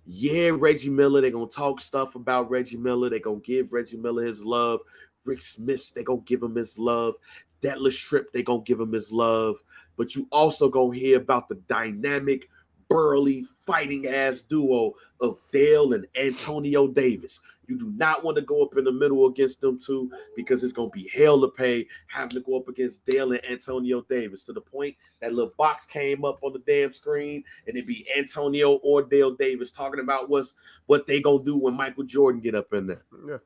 Yeah, Reggie Miller, they're going to talk stuff about Reggie Miller. They're going to give Reggie Miller his love. Rick Smith, they're going to give him his love. Detlef Schrempf, they're going to give him his love. But you also going to hear about the dynamic, burly, fighting-ass duo of Dale and Antonio Davis. You do not want to go up in the middle against them two because it's going to be hell to pay having to go up against Dale and Antonio Davis to the point that little box came up on the damn screen and it'd be Antonio or Dale Davis talking about what they going to do when Michael Jordan get up in there. Yeah.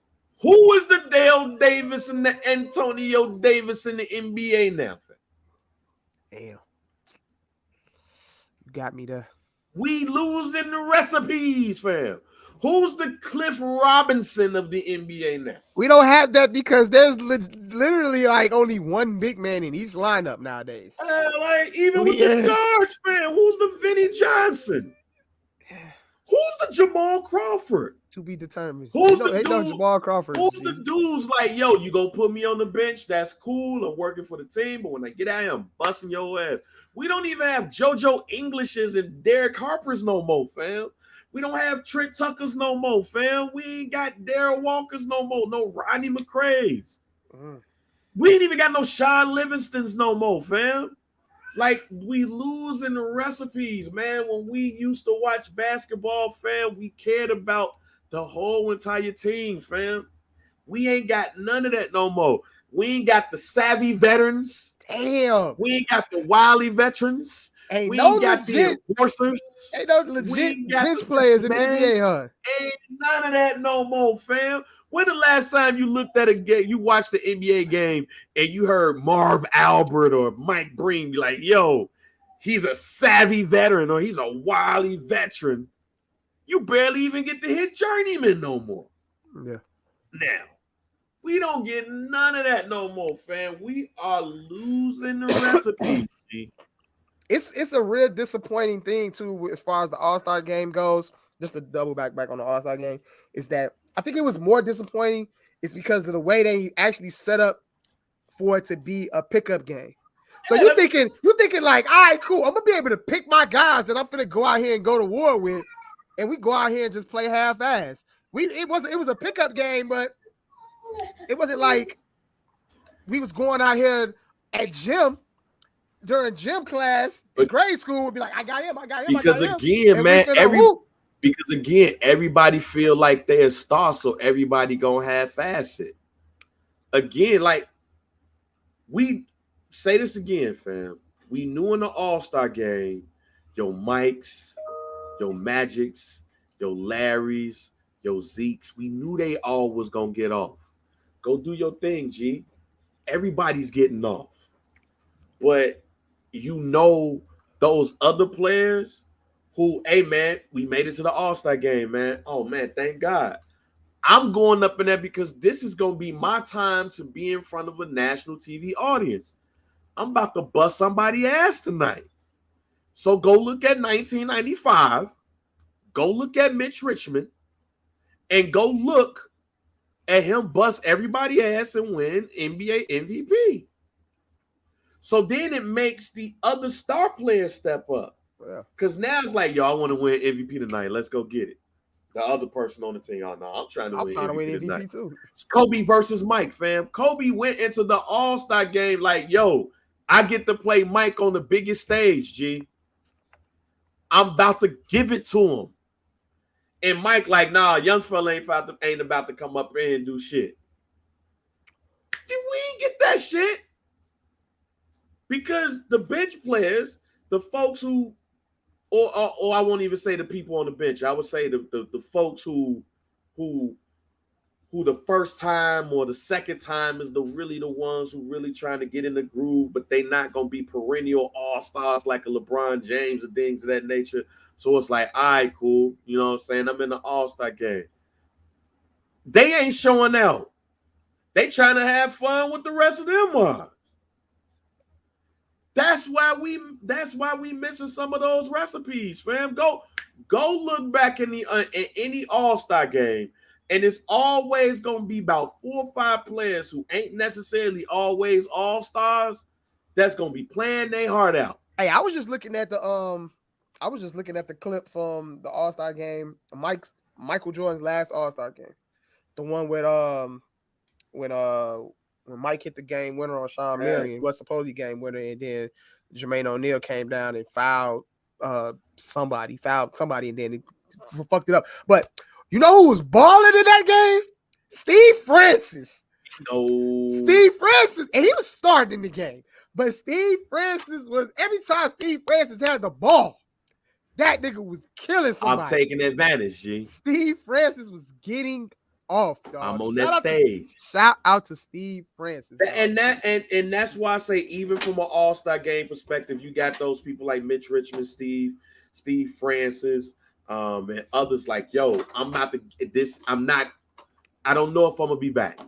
Who is the Dale Davis and the Antonio Davis in the NBA now? Damn. got me there. We losing the recipes, fam. Who's the Cliff Robinson of the NBA now? We don't have that because there's literally like only one big man in each lineup nowadays. Like even with the guards, fam, who's the Vinnie Johnson? Who's the Jamal Crawford? To be determined. Who's the dude? Jamal Crawford. Who's the dudes like, yo, you gonna put me on the bench? That's cool. I'm working for the team, but when I get out here, I'm busting your ass. We don't even have JoJo Englishes and Derek Harpers no more, fam. We don't have Trent Tuckers no more, fam. We ain't got Darryl Walkers no more. No Rodney McRae's. We ain't even got no Sean Livingstons no more, fam. Like, we losing the recipes, man. When we used to watch basketball, fam, we cared about the whole entire team, fam. We ain't got none of that no more. We ain't got the savvy veterans. Damn. We ain't got the wily veterans. Ain't we no ain't got legit, the enforcers. Ain't no legit bench players in the NBA, huh? Ain't none of that no more, fam. When the last time you looked at a game, you watched the NBA game, and you heard Marv Albert or Mike Breen be like, yo, he's a savvy veteran or he's a wily veteran. You barely even get to hit journeyman no more. Yeah. Now, we don't get none of that no more, fam. We are losing the recipe. It's a real disappointing thing too, as far as the All-Star game goes. Just to double back on the All-Star game, is that I think it was more disappointing. It's because of the way they actually set up for it to be a pickup game. So you're thinking like, all right, cool. I'm gonna be able to pick my guys that I'm gonna go out here and go to war with, and we go out here and just play half-ass. It was a pickup game, but it wasn't like we was going out here at gym during gym class in grade school. Would be like, I got him. Because again, man, everybody feel like they're a star, so everybody gonna half-ass it. Again, like we say this again, fam. We knew in the All-Star game, your Mikes, your Magics, your Larrys, your Zekes, we knew they all was gonna get off. Go do your thing, G. Everybody's getting off. But you know those other players who, hey, man, we made it to the All-Star game, man. Oh, man, thank God. I'm going up in there because this is going to be my time to be in front of a national TV audience. I'm about to bust somebody's ass tonight. So go look at 1995. Go look at Mitch Richmond. And go look at him bust everybody's ass and win NBA MVP. So then it makes the other star players step up. Because now it's like, yo, I want to win MVP tonight. Let's go get it. The other person on the team, oh, no, I'm trying to win MVP tonight. Too. It's Kobe versus Mike, fam. Kobe went into the All-Star game like, yo, I get to play Mike on the biggest stage, G. I'm about to give it to him. And Mike like, nah, young fella ain't about to come up in and do shit. We ain't get that shit. Because the bench players, the folks who, or I won't even say the people on the bench. I would say the folks who the first time or the second time is really the ones who really trying to get in the groove, but they not gonna be perennial all-stars like a LeBron James and things of that nature. So it's like, all right, cool. You know what I'm saying? I'm in the All-Star game. They ain't showing out. They trying to have fun with the rest of them are. That's why we missing some of those recipes, fam. Go look back in any All-Star game, and it's always gonna be about 4 or 5 players who ain't necessarily always All-Stars. That's gonna be playing their heart out. Hey, I was just looking at the clip from the All-Star game, Michael Jordan's last All-Star game, the one with when Mike hit the game winner on Sean Marion, was supposed to be game winner, and then Jermaine O'Neal came down and fouled somebody, and then he fucked it up. But you know who was balling in that game? Steve Francis. Steve Francis, and he was starting in the game. But Steve Francis was, every time Steve Francis had the ball, that nigga was killing somebody. I'm taking advantage, G. Steve Francis was getting off, dog. I'm on that stage. Shout out to Steve Francis. And that's why I say, even from an all-star game perspective, you got those people like Mitch Richmond, Steve Francis, and others like, yo, I don't know if I'm gonna be back.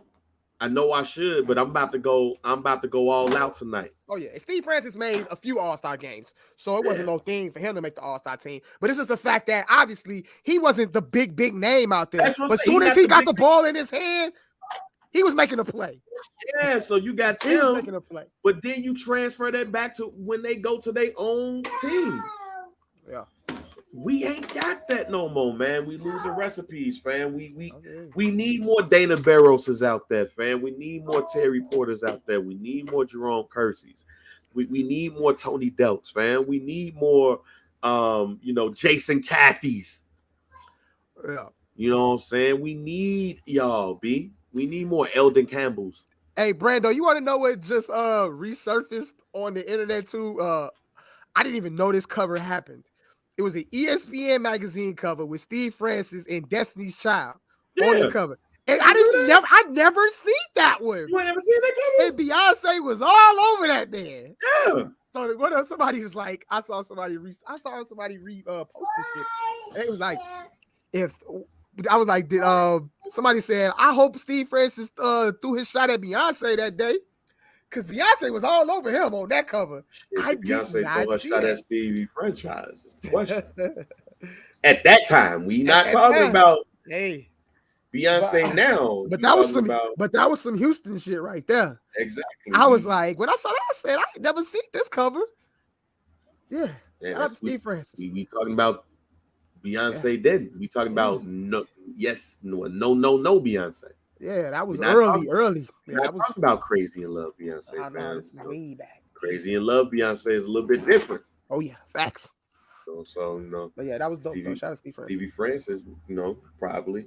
I know I should, but I'm about to go all out tonight. Oh, yeah. And Steve Francis made a few all-star games, so it wasn't no thing for him to make the all-star team. But it's just the fact that, obviously, he wasn't the big name out there. But as soon as he got the ball in his hand, he was making a play. Yeah, so you got him. He was making a play. But then you transfer that back to when they go to their own team. Yeah. We ain't got that no more, man. We losing recipes, fam. We need more Dana Barroses out there, fam. We need more Terry Porters out there. We need more Jerome Kersey's. We need more Tony Delks, fam. We need more Jason Caffey's. Yeah. You know what I'm saying? We need y'all, B. We need more Eldon Campbell's. Hey, Brando, you want to know what just resurfaced on the internet too? I didn't even know this cover happened. It was an ESPN magazine cover with Steve Francis and Destiny's Child on the cover. And I never seen that one. You ain't never seen that cover? And Beyonce was all over that man. Yeah. So what else? Somebody was like, I saw somebody post this shit. And it was like, somebody said, I hope Steve Francis threw his shot at Beyonce that day. Because Beyonce was all over him on that cover. Beyonce threw a shot at Stevie franchise. Question. At that time, we not talking about Beyonce now. But that was some Houston shit right there. Exactly. I was like, when I saw that, I said, I ain't never seen this cover. Yeah. Shout out to Steve Francis. We talking about Beyonce then. We talking about no Beyonce. Yeah, that was early. Yeah, I was talking about Crazy in Love Beyonce. I know, this is way back. Crazy in Love Beyonce is a little bit different. Oh yeah, facts. So But yeah, that was dope. Shout out to Steve Francis. Stevie Francis, probably.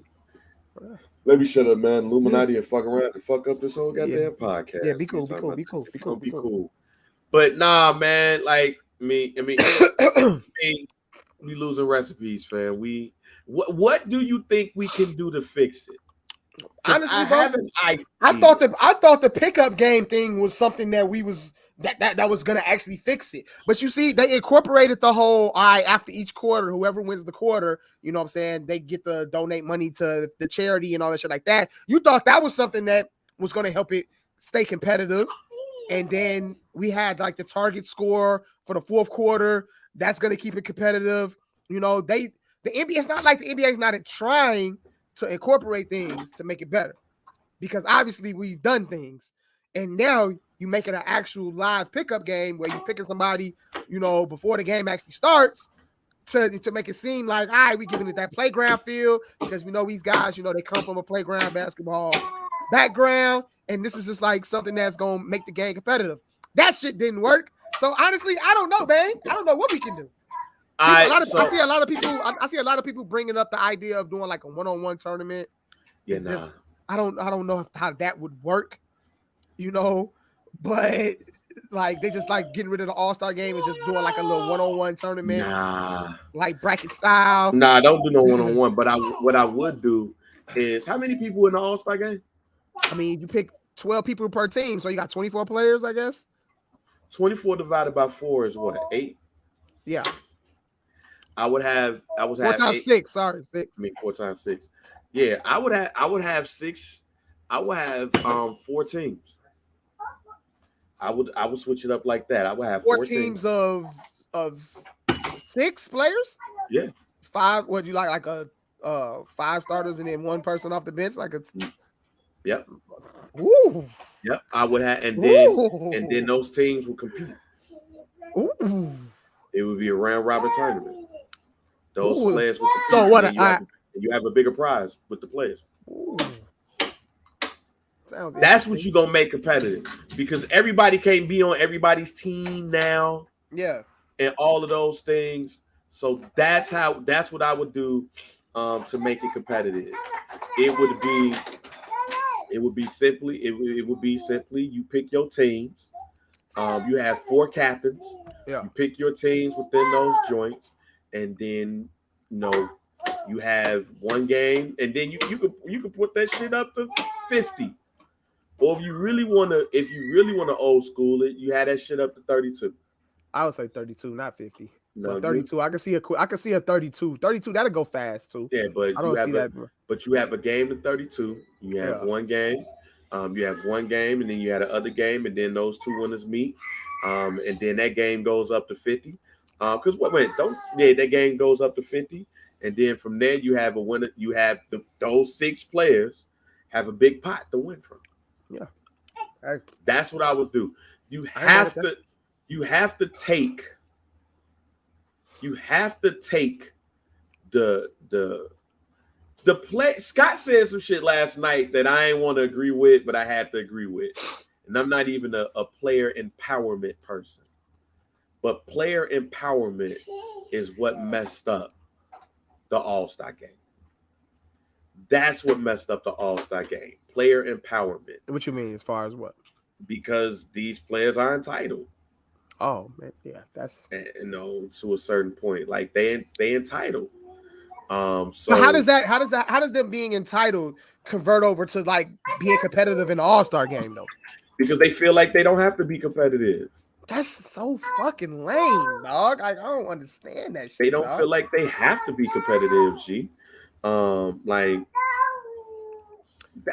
Yeah. Let me shut up, man. Illuminati and fuck around and fuck up this whole goddamn podcast. Yeah, be cool. But nah, man, like we losing recipes, fam. What do you think we can do to fix it? Honestly, I thought the pickup game thing was something that was gonna actually fix it. But you see, they incorporated the whole after each quarter, whoever wins the quarter, you know what I'm saying, they get to donate money to the charity and all that shit like that. You thought that was something that was gonna help it stay competitive. And then we had like the target score for the fourth quarter. That's gonna keep it competitive. You know, the NBA, it's not like the NBA is not trying to incorporate things to make it better, because obviously we've done things, and now you make it an actual live pickup game where you're picking somebody, before the game actually starts to make it seem like, all right, we're giving it that playground feel, because we know these guys, they come from a playground basketball background, and this is just like something that's going to make the game competitive. That shit didn't work. So honestly, I don't know, man. I don't know what we can do. I see a lot of people bringing up the idea of doing like a one-on-one tournament. Yeah, I don't know how that would work, but like they just like getting rid of the all-star game and just doing like a little one-on-one tournament, like bracket style. Nah, don't do no one-on-one. But what I would do is, how many people in the all-star game? I mean, you pick 12 people per team, so you got 24 players, I guess. 24 divided by 4 is what? 8? Yeah. I would have 4 times 6. Sorry, 6. I mean 4 times 6. Yeah, I would have 6. I would have 4 teams. I would switch it up like that. I would have 4 teams of 6 players. Yeah. 5. What you like a 5 starters and then 1 person off the bench, like it's. Yep. Ooh. Yep. I would have, and then those teams would compete. Ooh. It would be a round robin tournament. Those players would compete. So what? You have a bigger prize with the players. Ooh. That's what you're gonna make competitive, because everybody can't be on everybody's team now. Yeah. And all of those things. So that's what I would do to make it competitive. It would be simply you pick your teams. You have 4 captains. Yeah. You pick your teams within those joints, and then You have one game, and then you could put that shit up to 50. Or if you really wanna old school it, you had that shit up to 32. I would say 32, not 50. No, 32. I can see a 32. 32, that'll go fast too. yeah, but I don't see that. But you have a game to 32. You have one game. You have one game, and then you had another game, and then those two winners meet. And then that game goes up to 50. Because that game goes up to 50, and then from there you have a winner. You have those 6 players have a big pot to win from. Yeah, that's what I would do. You have to take the play. Scott said some shit last night that I ain't want to agree with, but I had to agree with. And I'm not even a player empowerment person. But player empowerment is what messed up the All-Star game. That's what messed up the All-Star game. Player empowerment. What you mean as far as what? Because these players are entitled. Oh man, yeah, that's to a certain point. Like they entitled. So how does them being entitled convert over to like being competitive in the All-Star game though? Because they feel like they don't have to be competitive. That's so fucking lame, dog. I don't understand that shit. They don't feel like they have to be competitive, G. Like,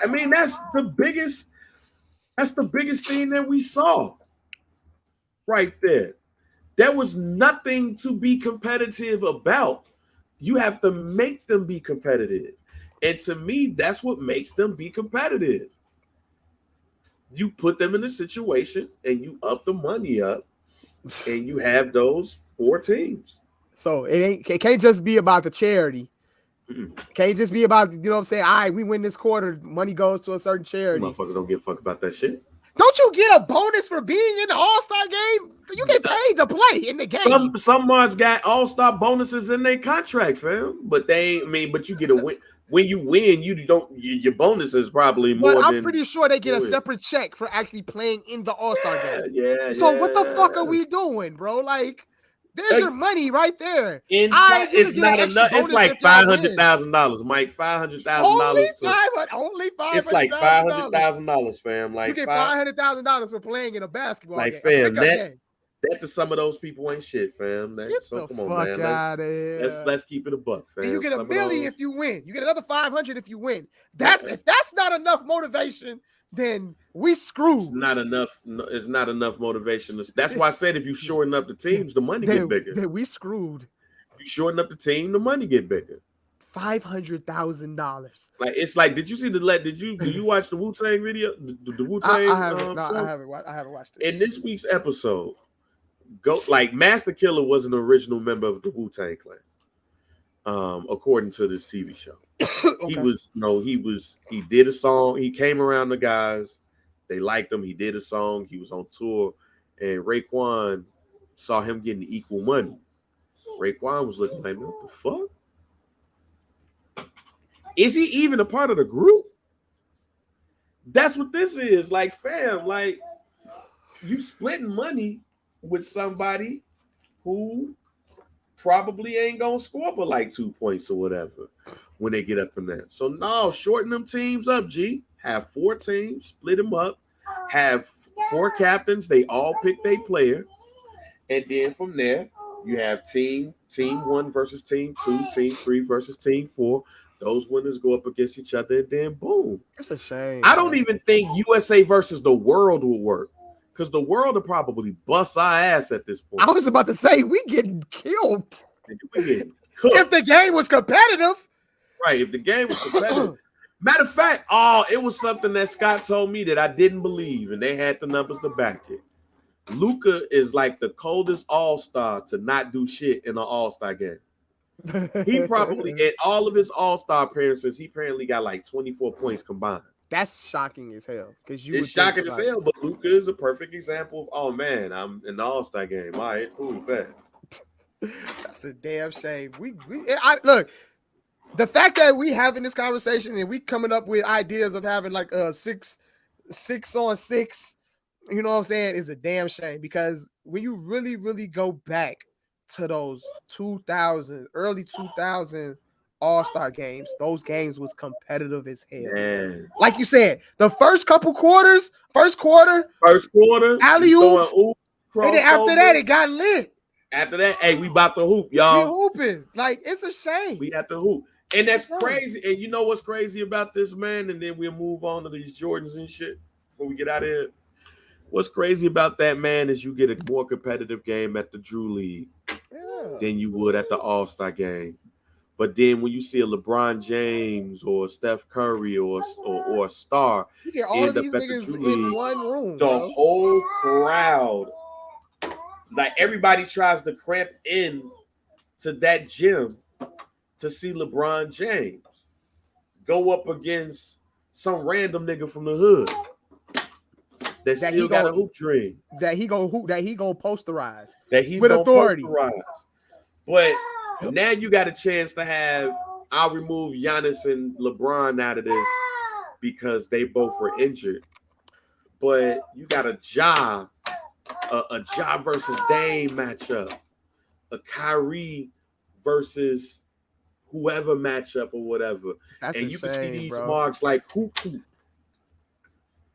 I mean, that's the biggest thing that we saw right there. There was nothing to be competitive about. You have to make them be competitive. And to me, that's what makes them be competitive. You put them in a situation and you up the money up and you have those 4 teams. So it can't just be about the charity. Can't just be about, you know what I'm saying? All right, we win this quarter, money goes to a certain charity. Motherfuckers don't give a fuck about that shit. Don't you get a bonus for being in the All-Star game? You get paid to play in the game. Some mods got All-Star bonuses in their contract, fam. But but you get a win. When you win, your bonus is probably more. But I'm pretty sure they get a separate check for actually playing in the All-Star game. Yeah. So what the fuck are we doing, bro? Like, there's your money right there. It's not enough. It's like $500,000, Mike. $500,000. Only $500,000. It's like $500,000, fam. Like you get $500,000 for playing in a basketball game. Fam, that to some of those people ain't shit, fam. Come on, man. Let's keep it a buck, fam. And you get $1 million if you win. You get another $500 if you win. If that's not enough motivation, then we screwed. It's not enough motivation. That's why I said if you shorten up the teams, the money get bigger. Then we screwed. You shorten up the team, the money get bigger. $500,000. Like it's like, did you see did you watch the Wu-Tang video? The Wu-Tang. I haven't watched it. In this week's episode, Master Killer was an original member of the Wu-Tang Clan, according to this TV show. Okay. He did a song. He came around the guys. They liked him. He did a song. He was on tour, and Raekwon saw him getting equal money. Raekwon was looking like, what the fuck? Is he even a part of the group? That's what this is. Like, fam, like you splitting money with somebody who probably ain't gonna score but like 2 points or whatever when they get up from that. So no, shorten them teams up, G. Have 4 teams, split them up, have 4 captains, they all pick their player, and then from there you have team 1 versus team 2, team 3 versus team 4. Those winners go up against each other, and then boom. It's a shame. I don't even think USA versus the world will work. Because the world will probably bust our ass at this point. I was about to say, we getting killed. We getting cooked. If the game was competitive. Right, if the game was competitive. Matter of fact, it was something that Scott told me that I didn't believe, and they had the numbers to back it. Luka is like the coldest all-star to not do shit in an all-star game. He probably, at all of his all-star appearances, he apparently got like 24 points combined. That's shocking as hell. It's shocking as hell, but Luka is a perfect example of, oh man, I'm in the All-Star game. All right, cool, bad. That's a damn shame. Look, the fact that we having this conversation and we coming up with ideas of having like a 6-on-6, you know what I'm saying, is a damn shame, because when you really, really go back to those early 2000 All-Star games, those games was competitive as hell. Man. Like you said, the first quarter, First quarter, alley-oops, and then after that, crossover. it got lit. After that, hey, we about to hoop, We y'all. hooping. Like, it's a shame. We have to hoop. And that's Right. crazy. And you know what's crazy about this, man? And then we'll move on to these Jordans and shit before we get out of here. What's crazy about that, man, is you get a more competitive game at the Drew League than you would at the All-Star game. But then when you see a LeBron James or a Steph Curry or a star, you get all of these niggas in one room. The whole crowd, like everybody tries to cramp in to that gym to see LeBron James go up against some random nigga from the hood that still got a hoop dream. That he gonna posterize. That he's with authority. Posterize. But now you got a chance to have, I'll remove Giannis and LeBron out of this because they both were injured. But you got a Ja versus Dame matchup, a Kyrie versus whoever matchup or whatever. And you can see these marks like hoop.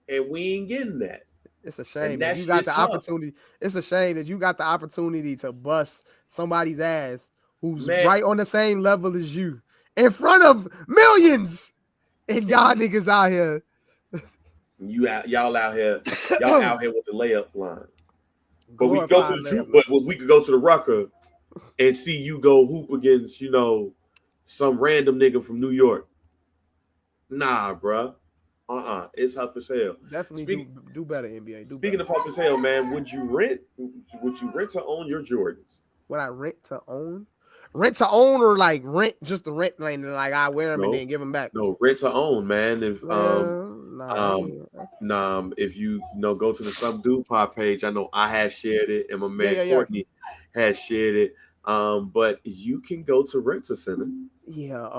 And we ain't getting that. It's a shame that you got the opportunity. It's a shame that you got the opportunity to bust somebody's ass who's right on the same level as you in front of millions. And y'all niggas out here. Y'all out here with the layup line. But we go to the truth, but we could go to the Rucker and see you go hoop against, some random nigga from New York. Nah, bruh. It's tough as hell. Definitely do better, NBA. Speaking of tough as hell, man, would you rent to own your Jordans? Would I rent to own? Rent to own or like rent just the rent like I wear them and then give them back? No, rent to own, man. If if you go to the Some Dude Pod page, I know I had shared it and my man Courtney has shared it. But you can go to Rent-A-Center. Yeah,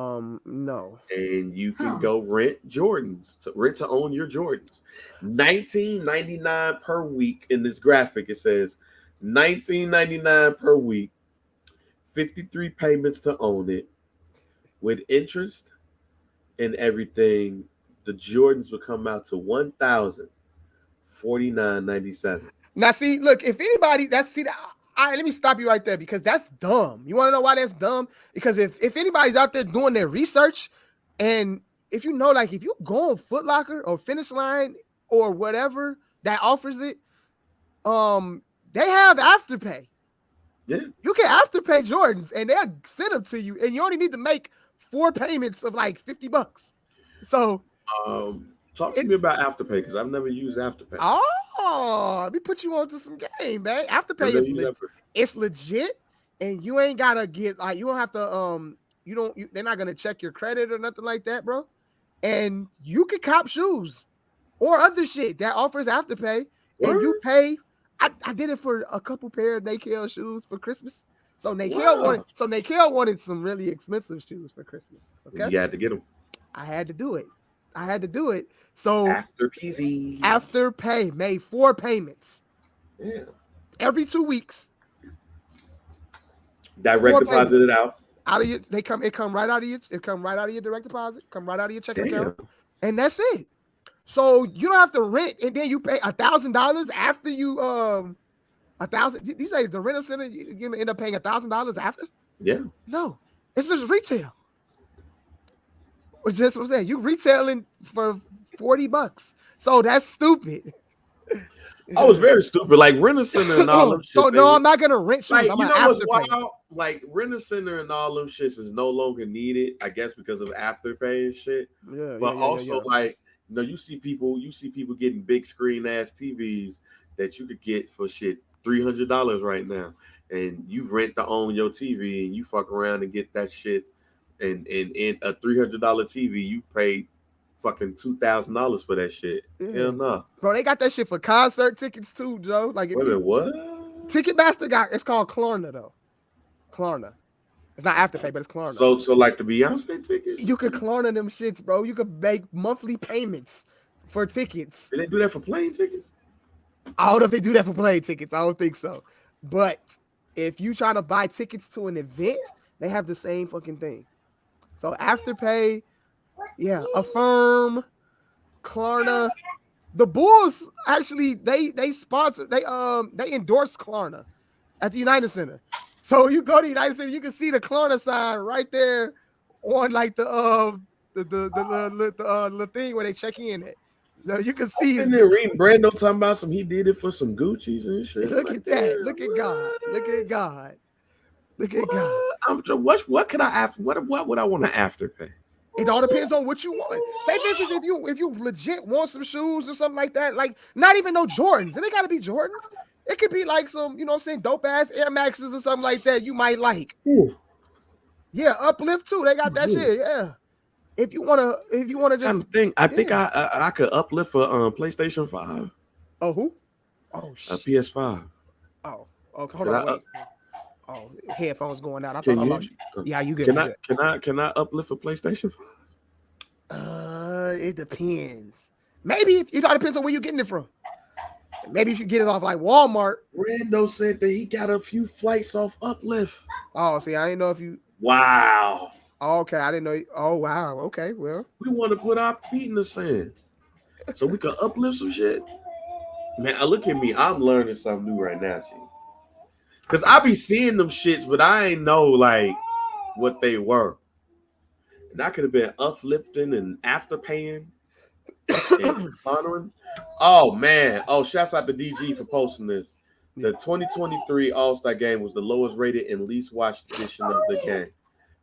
no. And you can go rent Jordans, rent to own your Jordans. $19.99 per week in this graphic. It says $19.99 per week, 53 payments to own it. With interest and everything, the Jordans will come out to $1,049.97. Now, see, look, if anybody let me stop you right there because that's dumb. You want to know why that's dumb? Because if anybody's out there doing their research, and if you go on Foot Locker or Finish Line or whatever that offers it, they have Afterpay. Yeah, you can Afterpay Jordans, and they'll send them to you, and you only need to make 4 payments of like $50. So, talk to me about Afterpay because I've never used Afterpay. Oh, let me put you onto some game, man. Afterpay it's legit, and you ain't gotta get you don't have to they're not gonna check your credit or nothing like that, bro. And you can cop shoes or other shit that offers Afterpay, and you pay. I did it for a couple pair of Nakel shoes for Christmas. So Nakel wanted some really expensive shoes for Christmas. Okay, you had to get them. I had to do it. So Afterpay made 4 payments. Yeah. Every 2 weeks. Direct deposit it out. It come right out of your direct deposit, come right out of your checking account. And that's it. So you don't have to rent, and then you pay $1,000 after you $1,000. You say the rental center you're gonna end up paying $1,000 after? Yeah. No, it's just retail. Which is what I'm saying. You retailing for $40. So that's stupid. I was very stupid. Like Rent-A-Center and all them shit. So no, I'm not gonna rent shoes. Like, you know what's wild? Like Rent-A-Center and all them shits is no longer needed, I guess, because of Afterpay and shit. Yeah. But also, like, you see people getting big screen ass TVs that you could get for shit $300 right now, and you rent to own your TV and you fuck around and get that shit, and in a $300 TV you paid fucking $2,000 for that shit. Hell no, bro. They got that shit for concert tickets too, Joe. Like, what? Ticketmaster it's called Klarna though. Klarna. It's not Afterpay, but it's Klarna. So like the Beyonce tickets? You could Klarna them shits, bro. You could make monthly payments for tickets. Did they do that for plane tickets? I don't know if they do that for plane tickets. I don't think so. But if you try to buy tickets to an event, they have the same fucking thing. So Afterpay, yeah, Affirm, Klarna. The Bulls actually they sponsor they endorse Klarna at the United Center. So you go to United Center, you can see the Klarna sign right there on like the thing where they check in at. So you can see. And then reading Brando talking about he did it for some Gucci's and shit. Look at that! Look at God! Look at God! Look at God! What could I after? What would I want to Afterpay? It all depends on what you want. Say for instance, if you legit want some shoes or something like that, like not even no Jordans, and they gotta be Jordans. It could be like some, you know what I'm saying, dope ass Air Maxes or something like that you might like. Ooh. Yeah, Uplift too. They got that shit. Yeah. If you wanna just I think I could uplift for PlayStation 5. Oh, who? Oh shit. PS5. Oh, okay. Hold on, wait. Oh, headphones going out. I Can thought you? about you. Yeah, you good. Can I uplift for PlayStation 5? It depends. Maybe it all depends on where you're getting it from. Maybe if you get it off like Walmart. Rando said that he got a few flights off Uplift. Oh, see, I didn't know if you. Wow. Oh, okay, I didn't know. Oh, wow. Okay, well, we want to put our feet in the sand so we can uplift some shit. Man, look at me. I'm learning something new right now, G. Because I be seeing them shits, but I ain't know like what they were. And I could have been uplifting and afterpaying and honoring. Oh, man. Oh, shouts out to DG for posting this. The 2023 All-Star Game was the lowest rated and least watched edition of the game.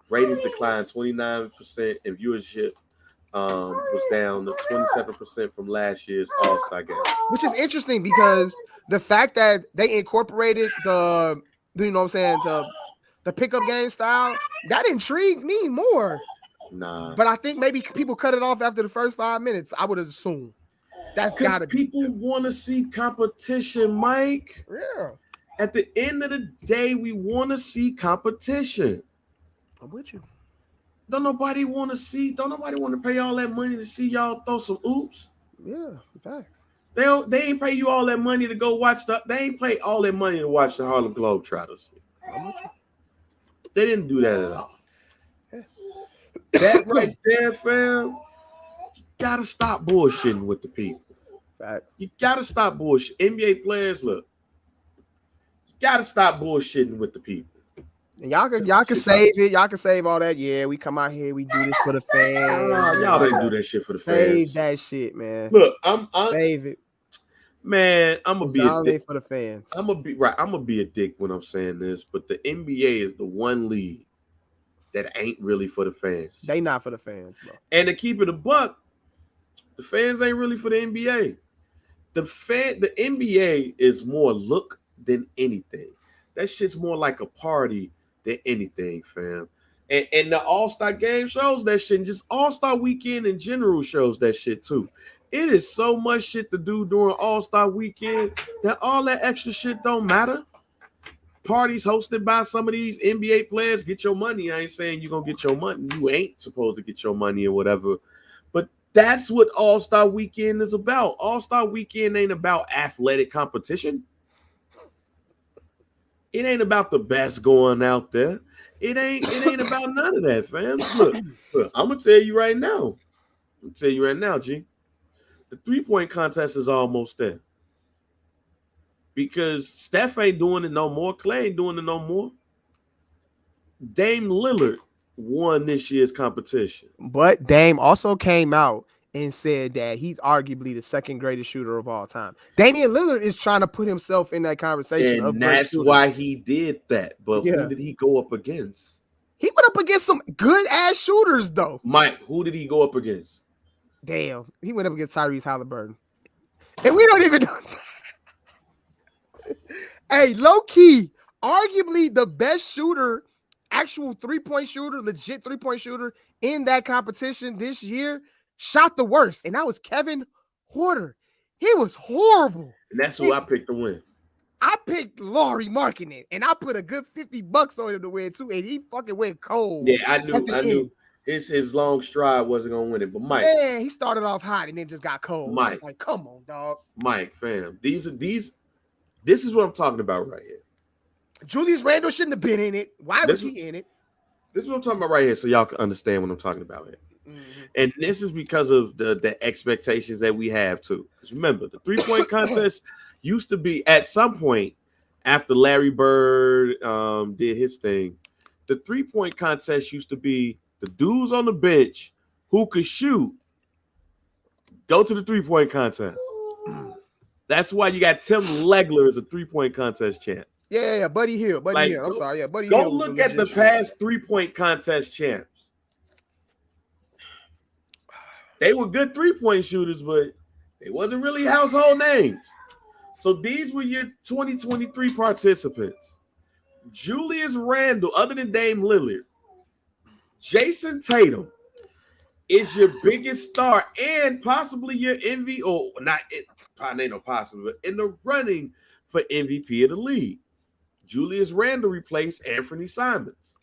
Ratings declined 29% and viewership was down to 27% from last year's All-Star Game. Which is interesting because the fact that they incorporated the pickup game style, that intrigued me more. Nah. But I think maybe people cut it off after the first 5 minutes. I would assume. That's gotta be. People want to see competition, Mike. Yeah. At the end of the day, we want to see competition. I'm with you. Don't nobody want to pay all that money to see y'all throw some oops. Yeah, facts. They ain't pay you all that money to go watch they ain't pay all that money to watch the Harlem Globetrotters. They didn't do that at all. Yeah. That right there, fam. You gotta stop bullshitting with the people. Fact. You gotta stop bullshit. NBA players, look. You gotta stop bullshitting with the people. And y'all can save it. Y'all can save all that. Yeah, we come out here, we do this for the fans. Y'all didn't do that shit for the fans. Save that shit, man. Look, I'm save it. Man, I'm gonna be a dick for the fans. I'm gonna be a dick when I'm saying this, but the NBA is the one league that ain't really for the fans. They not for the fans, bro. And to keep it a buck, the fans ain't really for the NBA. The NBA is more look than anything. That shit's more like a party than anything, fam. And the All-Star game shows that shit, and just All-Star weekend in general shows that shit too. It is so much shit to do during All-Star weekend that all that extra shit don't matter. Parties hosted by some of these NBA players, get your money. I ain't saying you're going to get your money. You ain't supposed to get your money or whatever. But that's what All-Star weekend is about. All-Star weekend ain't about athletic competition. It ain't about the best going out there. It ain't about none of that, fam. Look, I'm going to tell you right now. G. The 3-point contest is almost there. Because Steph ain't doing it no more. Clay ain't doing it no more. Dame Lillard won this year's competition. But Dame also came out and said that he's arguably the second greatest shooter of all time. Damian Lillard is trying to put himself in that conversation. And that's why he did that. But who did he go up against? He went up against some good-ass shooters, though. Mike, who did he go up against? Damn. He went up against Tyrese Halliburton. And we don't even know. Hey, low-key, arguably the best shooter, actual three-point shooter, legit three-point shooter in that competition this year, shot the worst, and that was Kevin Porter. He was horrible. And that's who I picked to win. I picked Lauri Markkanen, and I put a good $50 on him to win, too, and he fucking went cold. Yeah, I knew his long stride wasn't going to win it. But, Mike. Man, he started off hot and then just got cold. Mike. Like, come on, dog. Mike, fam. This is what I'm talking about right here. Julius Randle shouldn't have been in it. Why was he in it? This is what I'm talking about right here, so y'all can understand what I'm talking about here. Mhm. And this is because of the expectations that we have too. Because remember, the 3-point contest used to be at some point after Larry Bird did his thing. The 3-point contest used to be the dudes on the bench who could shoot go to the 3-point contest. That's why you got Tim Legler as a 3-point contest champ. Yeah, Buddy Hill. Buddy Like, Hill. I'm sorry. Yeah, Buddy Go Hill. Was a look at the legit shooter. past 3-point contest champs. They were good 3-point shooters, but they wasn't really household names. So these were your 2023 participants. Julius Randle, other than Dame Lillard, Jason Tatum is your biggest star and possibly your MVP, or not, probably ain't no possible, but in the running for MVP of the league. Julius Randle replaced Anthony Simons,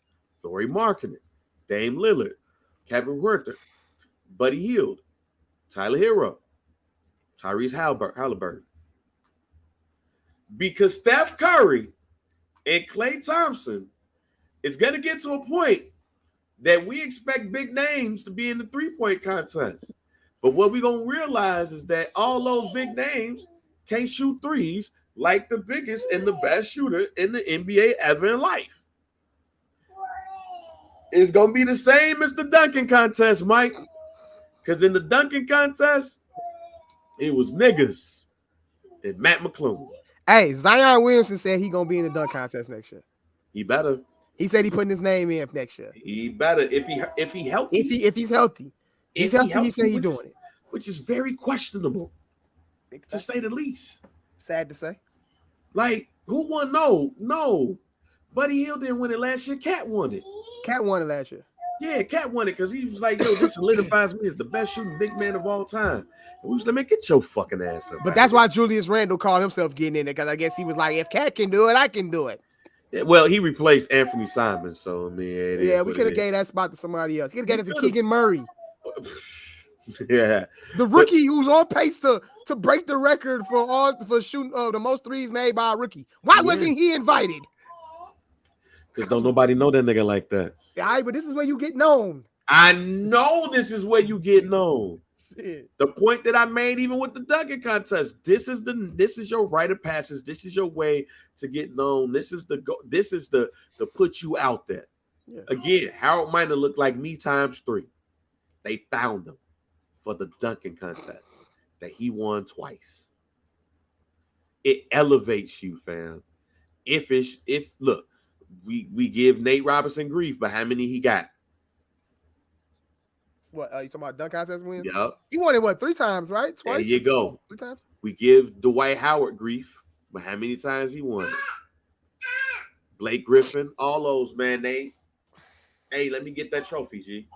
Lauri Markkanen, Dame Lillard, Kevin Huerter, Buddy Hield, Tyler Hero, Tyrese Halliburton. Because Steph Curry and Klay Thompson is going to get to a point that we expect big names to be in the 3-point contest. But what we're going to realize is that all those big names can't shoot threes like the biggest and the best shooter in the NBA ever in life. It's going to be the same as the dunking contest, Mike. Because in the dunking contest, it was niggas and Matt McClung. Hey, Zion Williamson said he gonna be in the dunk contest next year. He better. He said he putting his name in next year. He better if he healthy. If he's healthy. He's healthy, he said he's doing it. Which is very questionable, to say the least. Sad to say. Like, who won? No. Buddy Hield didn't win it last year. Cat won it. Cat won it last year. Yeah, Cat won it because he was like, yo, this solidifies me as the best shooting big man of all time. And we was like, man, get your fucking ass up. But that's why Julius Randle called himself getting in it, because I guess he was like, if Cat can do it, I can do it. Yeah, well, he replaced Anthony Simon, so I mean, yeah, we could have gave that spot to somebody else. Could have gave it to Keegan Murray. Yeah, the rookie who's on pace to break the record for shooting the most threes made by a rookie. Why wasn't he invited? Because don't nobody know that nigga like that. All right, but this is where you get known. I know this is where you get known. Shit. The point that I made, even with the dunking contest, this is your rite of passage. This is your way to get known. This is the put you out there. Yeah. Again, Harold Miner looked like me times 3. They found him for the dunking contest that he won twice. It elevates you, fam. Look, we give Nate Robinson grief, but how many he got? What, you talking about dunk contest wins? Yep. He won it, 3 times, right? Twice? There you go. 3 times? We give Dwight Howard grief, but how many times he won it? Blake Griffin, all those, man. Hey, let me get that trophy, G.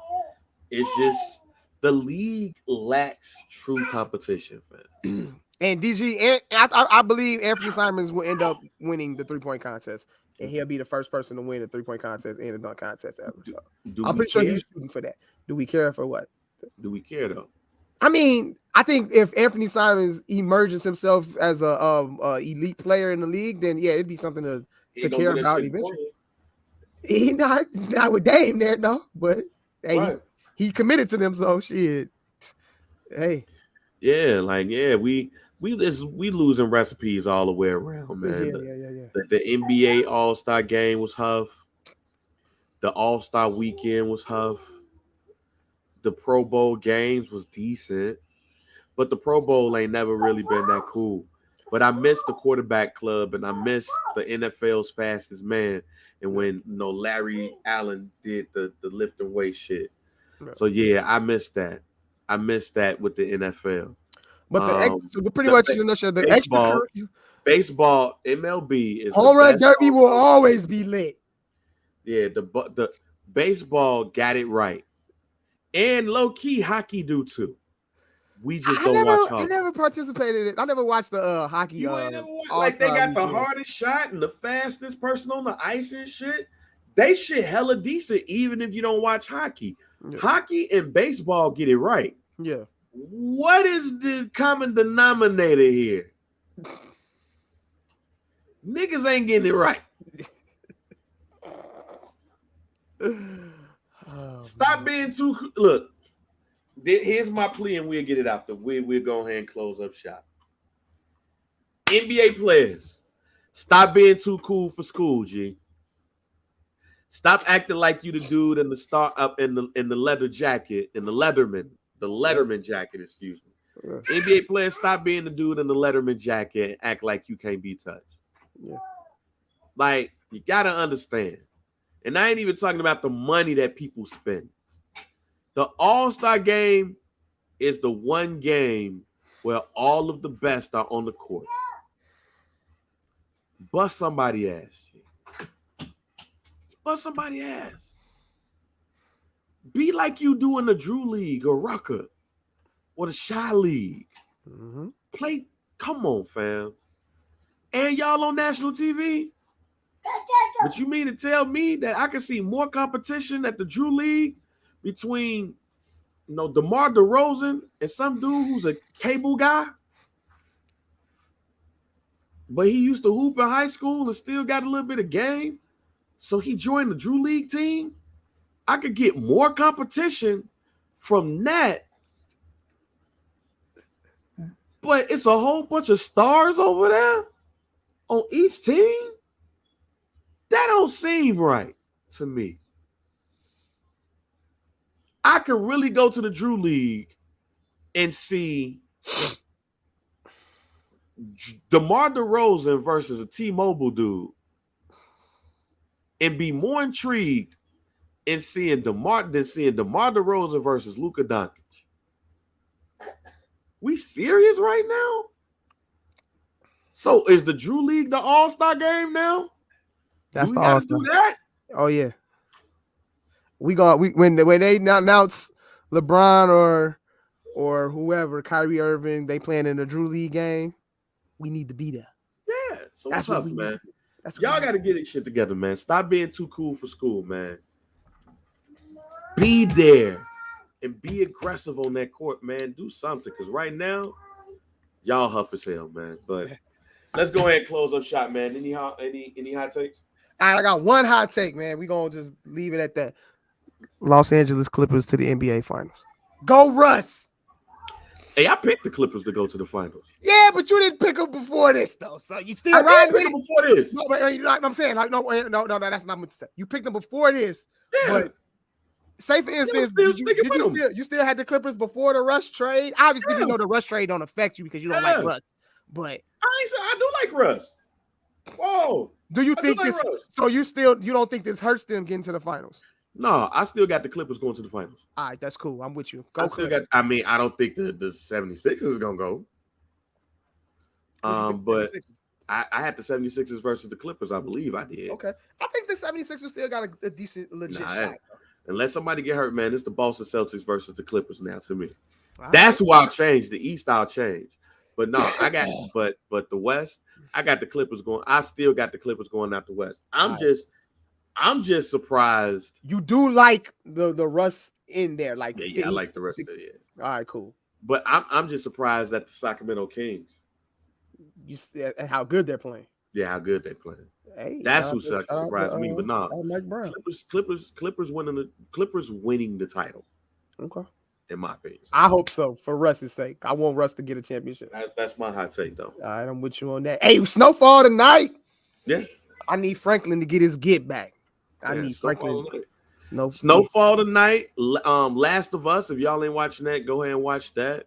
It's just the league lacks true competition, man. And DG, I believe Anthony Simons will end up winning the 3-point contest, and he'll be the first person to win the 3-point contest and the dunk contest ever. So I'm pretty sure he's shooting for that. Do we care for what? Do we care though? I mean, I think if Anthony Simons emerges himself as a elite player in the league, then yeah, it'd be something to care about eventually. He not with Dame there, no, but hey, right. he committed to them, so shit. Hey, yeah, we losing recipes all the way around, man. Yeah. The NBA All-Star game was huff. The All-Star weekend was huff. The Pro Bowl games was decent, but the Pro Bowl ain't never really been that cool. But I miss the quarterback club, and I miss the NFL's fastest man. And when Larry Allen did the lift and weight shit. So yeah, I miss that. I miss that with the NFL. But so pretty much in a nutshell, the baseball MLB is home run derby will always be lit. Yeah, the baseball got it right, and low key hockey do too. We just don't watch hockey. I never participated in it. I never watched the hockey. You ain't never watched, like they got the hardest shot and the fastest person on the ice and shit. They shit hella decent, even if you don't watch hockey. Yeah. Hockey and baseball get it right. Yeah. What is the common denominator here? Niggas ain't getting it right. Stop being too. Look, here's my plea, and we'll get it out. We'll go ahead and close up shop. NBA players, stop being too cool for school, G. Stop acting like you the dude in the start up in the leather jacket, in the Letterman jacket, excuse me. Yeah. NBA players, stop being the dude in the Letterman jacket and act like you can't be touched. Yeah. Like, you gotta understand. And I ain't even talking about the money that people spend. The All-Star game is the one game where all of the best are on the court. Bust somebody ass. Bust somebody ass. Be like you do in the Drew League or Rucker or the Shy League. Mm-hmm. Play. Come on, fam. And y'all on national TV? But you mean to tell me that I can see more competition at the Drew League between, DeMar DeRozan and some dude who's a cable guy? But he used to hoop in high school and still got a little bit of game. So he joined the Drew League team. I could get more competition from that. But it's a whole bunch of stars over there on each team. That don't seem right to me. I could really go to the Drew League and see DeMar DeRozan versus a T-Mobile dude and be more intrigued in seeing DeMar DeRozan versus Luka Doncic. We serious right now? So is the Drew League the All-Star game now? That's do we gotta do that? Oh yeah. When they announce LeBron or whoever, Kyrie Irving, they playing in the Drew League game, we need to be there. Yeah. So that's tough, man. Y'all got to get this shit together, man. Stop being too cool for school, man. Be there and be aggressive on that court, man. Do something, because right now, y'all huff as hell, man. But let's go ahead and close up shop, man. Any hot takes? All right, I got one hot take, man. We're going to just leave it at that. Los Angeles Clippers to the NBA Finals. Go Russ! Hey, I picked the Clippers to go to the finals. Yeah, but you didn't pick them before this, though. So you still riding with them before this. No, but you know what I'm saying? Like, no, that's not what to say. You picked them before this. Yeah. But say, for instance, you still had the Clippers before the Russ trade? Obviously, you know the Russ trade don't affect you because you don't like Russ. But I do like Russ. Whoa. Do you think this? Russ. So you don't think this hurts them getting to the finals? No, I still got the Clippers going to the finals. All right, that's cool. I'm with you. I don't think the 76ers is going to go. But I had the 76ers versus the Clippers. I believe I did. Okay. I think the 76ers still got a decent, legit shot. Unless somebody get hurt, man, it's the Boston Celtics versus the Clippers now to me. That's who I'll change. The East I'll change. But no, I got but the West, I got the Clippers going. I still got the Clippers going out the West. I'm just surprised. You do like the Russ in there, like I like the rest of it. Yeah. All right, cool. But I'm just surprised at the Sacramento Kings. You see how good they're playing. Yeah, how good they're playing. Hey, that's who surprised me. But no, Clippers winning the title. Okay. In my opinion, I hope so for Russ's sake. I want Russ to get a championship. That's my hot take, though. All right, I'm with you on that. Hey, snowfall tonight. Yeah. I need Franklin to get his get back. I need Franklin. Snowfall tonight. Last of Us. If y'all ain't watching that, go ahead and watch that.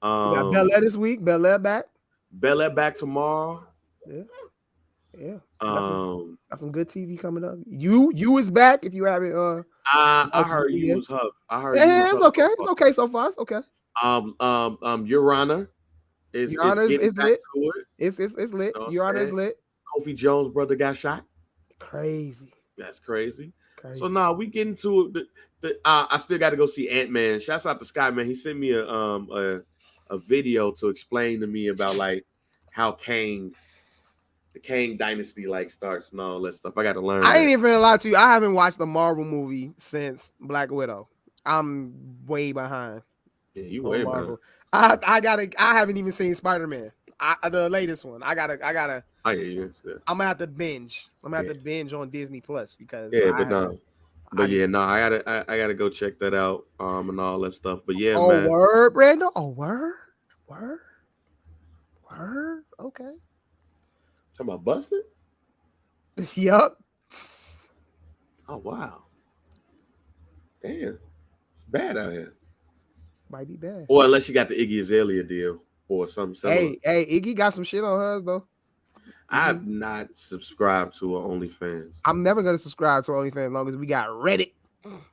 Got Bel Air this week. Bel Air back. Bel Air back tomorrow. Yeah. Got some good TV coming up. You is back. If you haven't. I heard you was Huff. It's okay. It's okay so far. It's okay. Your Honor is lit. It's lit. You know Your Honor is lit. Kofi Jones' brother got shot. Crazy. That's crazy. So now we get into I still got to go see Ant-Man. Shouts out to Sky, man. He sent me a video to explain to me about like how the Kang dynasty like starts and all that stuff. I got to learn. I ain't even gonna lie to you. I haven't watched the Marvel movie since Black Widow. I'm way behind. Yeah, you way behind. I haven't even seen Spider-Man. The latest one. I gotta. Oh, yeah. I'm gonna have to binge. I'm gonna have to binge on Disney Plus because But yeah, no, I gotta go check that out, and all that stuff. But yeah, Oh, man. word, Brando. Oh, word. Okay. Talking about busting? Yup. Oh wow. Damn. It's bad out here. Might be bad. Or unless you got the Iggy Azalea deal or something similar. Hey, Iggy got some shit on hers though. I've not subscribed to OnlyFans I'm never gonna subscribe to OnlyFans as long as we got Reddit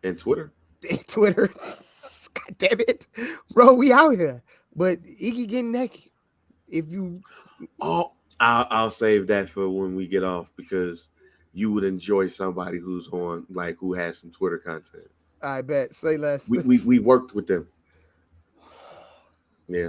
and Twitter. and Twitter. God damn it, bro, we out here. But Iggy getting naked. If you, I'll save that for when we get off because you would enjoy somebody who's on who has some Twitter content. I bet. Say less. We worked with them. Yeah.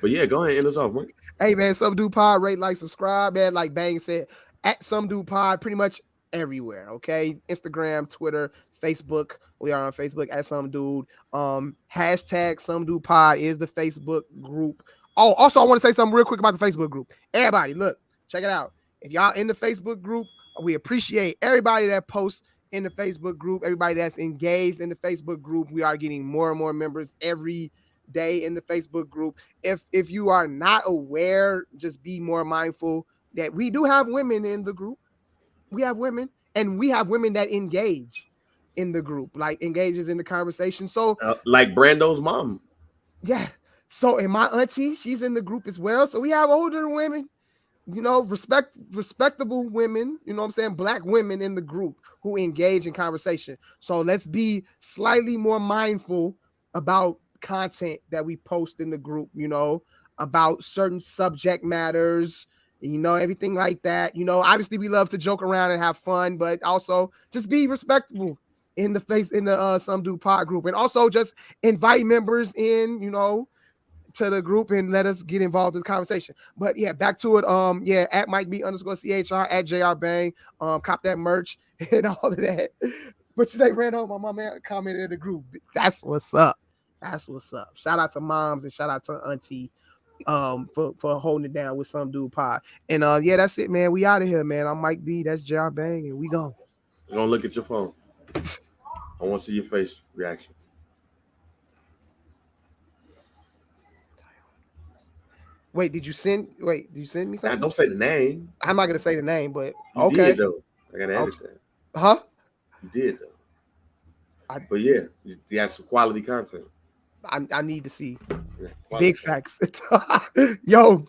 But yeah, go ahead and end us off, man. Hey man, Some Dude Pod, rate, like, subscribe, man. Like Bang said, at Some Dude Pod, pretty much everywhere. Okay, Instagram, Twitter, Facebook. We are on Facebook at Some Dude. Hashtag Some Dude Pod is the Facebook group. Oh, also I want to say something real quick about the Facebook group. Everybody, look, check it out. If y'all in the Facebook group, we appreciate everybody that posts in the Facebook group, everybody that's engaged in the Facebook group. We are getting more and more members every day in the Facebook group. If you are not aware, just be more mindful that we do have women in the group. We have women, and we have women that engage in the group, like engages in the conversation. So like Brando's mom. Yeah. So, and my auntie, she's in the group as well. So we have older women, you know, respectable women, you know what I'm saying? Black women in the group who engage in conversation. So let's be slightly more mindful about content that we post in the group, you know, about certain subject matters, you know, everything like that. You know, obviously we love to joke around and have fun, but also just be respectable in the Some Dude Pod group. And also just invite members in, you know, to the group and let us get involved in the conversation. But yeah, back to it. Yeah, at Mike B _CHR, at JR Bang, cop that merch and all of that. But you say, Randall, my man commented in the group. That's what's up. That's what's up. Shout out to moms and shout out to Auntie for holding it down with Some Dude Pod. And yeah, that's it, man. We out of here, man. I'm Mike B. That's JR Bang, and we gone. You're gonna look at your phone. I want to see your face reaction. Did you send me something? Now, don't say the name. I'm not gonna say the name, but you okay. Did, though. I gotta understand. Huh? You did though. But yeah, you have some quality content. I need to see. Yeah, big facts. Yo,